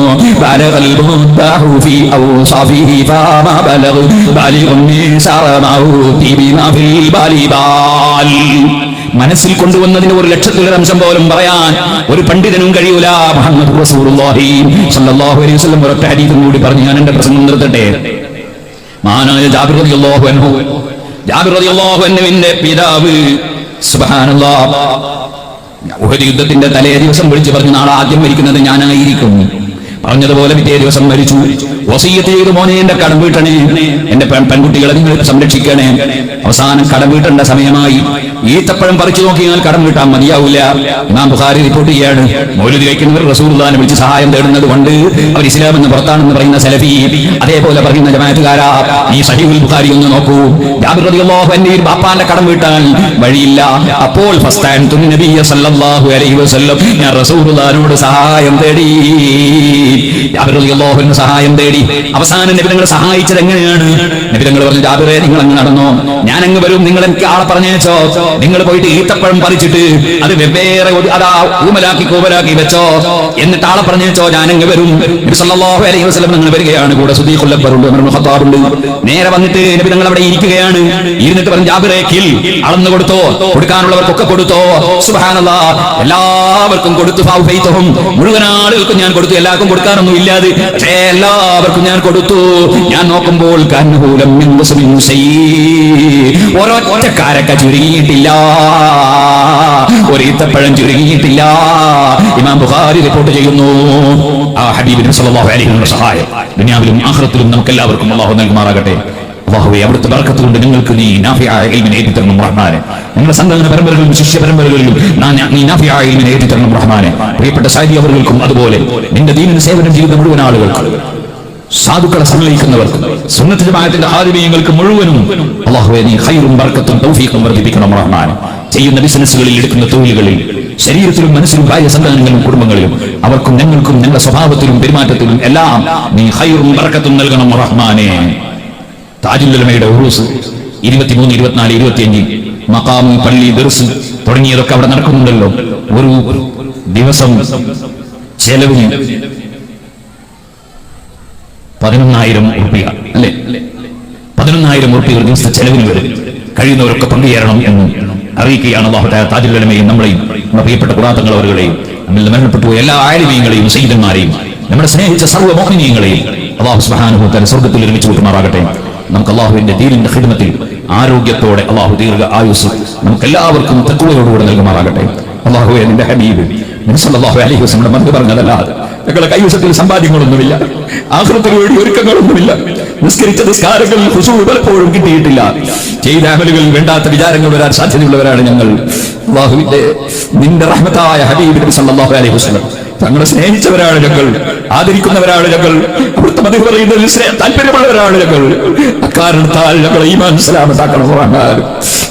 മനസ്സിൽ കൊണ്ടുവന്നതിന് 1,00,000 പോലും പറയാൻ ഒരു പണ്ഡിതനും കഴിയൂല. മുഹമ്മദ് റസൂലുള്ളാഹി സ്വല്ലല്ലാഹു അലൈഹി വസല്ലം ഒരൊറ്റ ഹദീസും കൂടി പറഞ്ഞ് ഞാൻ എന്റെ പ്രസംഗം നിർത്തട്ടെ. മഹാനായ ജാബിർ റളിയല്ലാഹു അൻഹുവിന്റെ പിതാവ് സുബ്ഹാനല്ലാഹ് ഉഹദ് യുദ്ധത്തിന്റെ തലേ ദിവസം വിളിച്ചു പറഞ്ഞു, നാളെ ആദ്യം മരിക്കുന്നത് ഞാനായിരിക്കും. പറഞ്ഞതുപോലെ പിറ്റേ ദിവസം മരിച്ചു. വസിയ്യത്ത് ചെയ്തു, മോനെ എന്റെ കടം വീട്ടണേ, എന്റെ പെൺകുട്ടികളെ നിങ്ങൾ സംരക്ഷിക്കണേ. അവസാനം കടം വീട്ടേണ്ട സമയമായി. ഈത്തപ്പഴം പറിച്ചു നോക്കിയാൽ കടം വീട്ടാൻ മതിയാവില്ല. ഇമാം ബുഖാരി റിപ്പോർട്ട് ചെയ്യാണ്, മൗലിദ് കഴിക്കുന്നവർ റസൂലുള്ളാഹിനെ വിളിച്ച് സഹായം തേടുന്നത് കൊണ്ട് അവർ ഇസ്ലാം എന്ന് പുറത്താണെന്ന് പറയുന്ന സലഫി, അതേപോലെ പറയുന്ന ജമാഅത്തുകാരാ, ഈ സഹീഹുൽ ബുഖാരി ഒന്ന് നോക്കൂ. ജാബിർ റളിയല്ലാഹു അൻഹു ബാപ്പാന്റെ കടം വീട്ടാൻ വഴിയില്ല. അപ്പോൾ ഫസ്തഅൻതു നബിയ സല്ലല്ലാഹു അലൈഹി വസല്ലം, ഞാൻ റസൂലുള്ളാഹിനോട് സഹായം തേടി. ജാബിർ റളിയല്ലാഹു അൻഹു സഹായം തേടി. അവസാനം നബി തങ്ങളെ സഹായിച്ചത് എങ്ങനെയാണ്? നബി തങ്ങൾ പറഞ്ഞു, ജാബിറേ നിങ്ങൾ അങ്ങ് നടന്നോ, ഞാൻ അങ്ങ് വരും, നിങ്ങൾ എനിക്ക് ആളെ പറഞ്ഞേച്ചോ, നിങ്ങൾ പോയിട്ട് ഈത്തപ്പഴം പറിച്ചിട്ട് അത് വെവ്വേറെ അതാ ഊമലാക്കി കൂമലാക്കി വെച്ചോ, എന്നിട്ട് ആളെ പറഞ്ഞേച്ചോ, ഞാൻ അങ്ങ് വരും. നബി സല്ലല്ലാഹു അലൈഹി വസല്ലം നിങ്ങൾ വരികയാണ്, കൂടെ സുദീഖുൽ അക്ബർ ഉണ്ട്, ഉമർ ഇബ്നു ഖത്താബ് ഉണ്ട്. നേരെ വന്നിട്ട് നബി തങ്ങൾ അവിടെ ഇരിക്കുകയാണ്. ഇരുന്നിട്ട് പറഞ്ഞു, ജാബിറേ കിൽ, അളന്നു കൊടുത്തോ, കൊടുക്കാനുള്ളവർക്കൊക്കെ കൊടുത്തോ. സുബ്ഹാനല്ലാഹ്, എല്ലാവർക്കും കൊടുത്തു. ഫൗഫൈതഹും, മുഴുവൻ ആളുകൾക്കും ഞാൻ കൊടുത്തു, എല്ലാവർക്കും കൊടുക്കാനൊന്നും ഇല്ലാതെ, പക്ഷേ എല്ലാവർക്കും ഞാൻ കൊടുത്തു. ഞാൻ നോക്കുമ്പോൾ കൻഹൂലം മിൻ മുസ്ലിം ഒരൊറ്റക്കാരക്ക ചുരുങ്ങിയിട്ടില്ല, ഒരു ഈത്തപ്പഴം ചുരുങ്ങിയിട്ടില്ല. ഇമാം ബുഖാരി റിപ്പോർട്ട് ചെയ്യുന്നു. ആ ഹബീബിന് സല്ലല്ലാഹു അലൈഹി വസല്ലം സഹായം ദുനിയാവിലും ആഖിറത്തിലും നമുക്ക് എല്ലാവർക്കും അല്ലാഹു നൽകുമാറാകട്ടെ. അല്ലാഹുവേ, അവിടുത്തെ ബർക്കത്ത് കൊണ്ട് നിങ്ങൾക്ക് നീ നാഫിയായ ഇൽമിനെ ഏറ്റി തരണം റഹ്മാനെ. നിങ്ങളുടെ സന്താന പരമ്പരകളിലും ശിഷ്യ പരമ്പരകളിലും നീ നാഫിയായ ഇൽമിനെ ഏറ്റി തരണം റഹ്മാനെ. പ്രിയപ്പെട്ട സാദി അവർക്കും അതുപോലെ നിന്റെ ദീനിന് സേവനം ചെയ്യുന്ന മുഴുവൻ ആളുകൾക്ക്, സാധുക്കളെ സമ്മതിക്കുന്നവർക്കും സുന്നത്ത് ജമാഅത്തിന്റെ ഹാദിമീങ്ങൾക്ക് മുഴുവനും അല്ലാഹുവേ നീ ഖൈറും ബർക്കത്തും തൗഫീഖും വർദ്ധിപ്പിക്കണം റഹ്മാൻ. ചെയ്യുന്ന ബിസിനസ്സുകളിൽ, എടുക്കുന്ന തൊഴിലുകളിൽ, ശരീരത്തിലും മനസ്സിലും, ഭാര്യ സന്താനങ്ങളിലും കുടുംബങ്ങളിലും അവർക്കും ഞങ്ങൾക്കും ഞങ്ങളുടെ സ്വഭാവത്തിലും പെരുമാറ്റത്തിലും എല്ലാം നീ ഖൈറും ബർക്കത്തും നൽകണം റഹ്മാനെ. താജുൽ ഉലമയുടെ ഉറൂസ് 23, 24, 25 മഖാം, പള്ളി, ദർസ് തുടങ്ങിയതൊക്കെ അവിടെ നടക്കുന്നുണ്ടല്ലോ. ഒരു ദിവസം ചെലവിന് 11,000 റുപ്യ അല്ലേ? 11,000 റുപ്യ ഒരു ദിവസത്തെ ചെലവിന് വരും. കഴിയുന്നവരൊക്കെ പങ്കുചേരണം എന്ന് അറിയിക്കുകയാണ് അല്ലാഹു തആല. താജുൽ ഉലമയെയും നമ്മളെയും നമ്മുടെ പ്രിയപ്പെട്ട ഖുറാത്തങ്ങൾ അവരുടെയും നമ്മിൽ മരണപ്പെട്ടു എല്ലാ ആലിമീങ്ങളെയും സയ്യിദന്മാരെയും നമ്മളെ സ്നേഹിച്ച സർവ്വ മുഅ്മിനീങ്ങളെയും അല്ലാഹു സുബ്ഹാനഹു വ തആല സ്വർഗ്ഗത്തിൽ ഒരുമിച്ച് കൂട്ടുമാറാകട്ടെ. നമുക്ക് അല്ലാഹുവിന്റെ ദീനിന്റെ ഖിദ്മത്തിൽ ആരോഗ്യത്തോടെ അല്ലാഹു ദീർഘ ആയുസ് നമുക്ക് എല്ലാവർക്കും തഖ്വയോടുകൂടെ നൽകുമാറാകട്ടെ. അല്ലാഹുവേ, നിന്റെ ഹബീബ് നബി സല്ലല്ലാഹു അലൈഹി വസല്ലം മറുപടി പറഞ്ഞതല്ലാതെ ഞങ്ങളുടെ കൈവശത്തിൽ സമ്പാദ്യങ്ങളൊന്നുമില്ല, ആഖിറത്തിന് വേണ്ടി ഒരുക്കങ്ങളൊന്നുമില്ല. നിസ്കരിച്ച നിസ്കാരങ്ങൾ ഖുശൂ പലപ്പോഴും കിട്ടിയിട്ടില്ല. ചെയ്ത അമലുകളിൽ വേണ്ടാത്ത വിചാരങ്ങൾ വരാൻ സാധ്യതയുള്ളവരാണ് ഞങ്ങൾ. അല്ലാഹുവിന്റെ നിന്റെ റഹ്മത്തായ ഹബീബ് നബി സല്ലല്ലാഹു അലൈഹി വസല്ലം തങ്ങളെ സ്നേഹിച്ചവരാണ് ഞങ്ങൾ, ആദരിക്കുന്നവരാണ് ഞങ്ങൾ, അവിടുത്തെ മദഹ് പറയുന്നതിൽ താല്പര്യമുള്ളവരാണ് ഞങ്ങൾ. അക്കാരണത്താൽ ഞങ്ങളെ ഈമാൻ സലാമത്താക്കണം റഹ്മാൻ.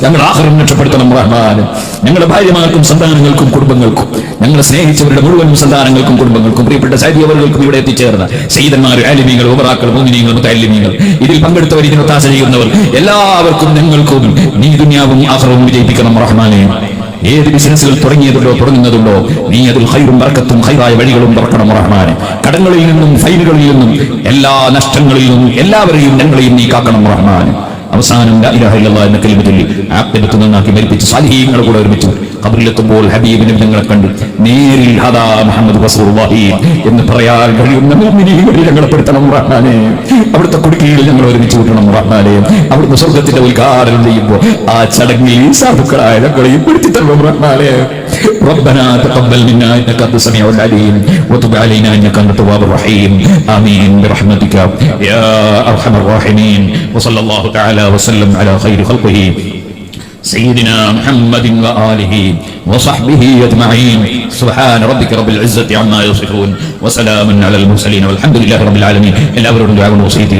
ഞങ്ങൾ ആഖിറം രക്ഷപ്പെടുത്തണം റഹ്മാൻ. ഞങ്ങളുടെ ഭാര്യമാർക്കും സന്താനങ്ങൾക്കും കുടുംബങ്ങൾക്കും ഞങ്ങളെ സ്നേഹിച്ചവരുടെ മുഴുവൻ സന്താനങ്ങൾക്കും കുടുംബങ്ങൾക്കും പ്രിയപ്പെട്ട സൈദിയവർക്കും ഇവിടെ എത്തിച്ചേർന്ന സയ്യിദന്മാർ, ആലിമീങ്ങൾ, ഉമറാക്കൾ, മുഅ്മിനീങ്ങൾ, മുതഅല്ലിമീങ്ങൾ, ഇതിൽ പങ്കെടുത്തവർ, ഇതിന് ഒത്താശ ചെയ്യുന്നവർ എല്ലാവർക്കും ഞങ്ങൾക്കും നീ ദുനിയാവും ആഖിറവും വിജയിപ്പിക്കണം റഹ്മാനെ. ഏത് ബിസിനസ്സുകൾ തുടങ്ങുന്നതുണ്ടോ നീ അതിൽ ഖൈറും ബർക്കത്തും ഖൈറായ വഴികളും തുറക്കണം റഹ്മാനെ. കടങ്ങളിൽ നിന്നും ഫൈനുകളിൽ നിന്നും എല്ലാ നഷ്ടങ്ങളിൽ നിന്നും എല്ലാവരെയും ഞങ്ങളെയും നീ കാക്കണം റഹ്മാനെ. അവസാനം ലാ ഇലാഹ ഇല്ലല്ലാഹ് എന്ന കലിമ ചൊല്ലി ആഖിബത്ത് നന്നാക്കി മരിപ്പിച്ച് സാലിഹീങ്ങളെ കൂടെ ഒരുമിച്ചു ഖബറിലെത്തുമ്പോൾ ഹബീബ് നബി ഞങ്ങളെ കണ്ടു നേരിൽ ഹദാ മുഹമ്മദ് റസൂലുള്ളാഹി എന്ന് പറയാൻ കഴിയുന്ന മുഅ്മിനീങ്ങളിൽ ഞങ്ങളെ പെടുത്തണം റഹ്മാനേ. അവിടുത്തെ കുടുക്കിയിൽ ഞങ്ങൾ ഒരുമിച്ച് കൂട്ടണം റഹ്മാനേ. അവിടുത്തെ സ്വർഗ്ഗത്തിന്റെ ഉദ്ഘാടനം ചെയ്യുമ്പോൾ ആ ചടങ്ങിൽ സാധുക്കളായ ഞങ്ങളെയും പെടുത്തി തരണം റഹ്മാനേ. ربنا تقبل منا انك انت السميع العليم وتب علينا انك انت التواب الرحيم امين برحمتك يا ارحم الراحمين وصلى الله تعالى وسلم على خير خلقه سيدنا محمد وآله وصحبه أجمعين سبحان ربك رب العزة عما يصفون وسلام على المرسلين والحمد لله رب العالمين. എല്ലാവരോടും ദുആ കൊണ്ട് വസിയത്ത്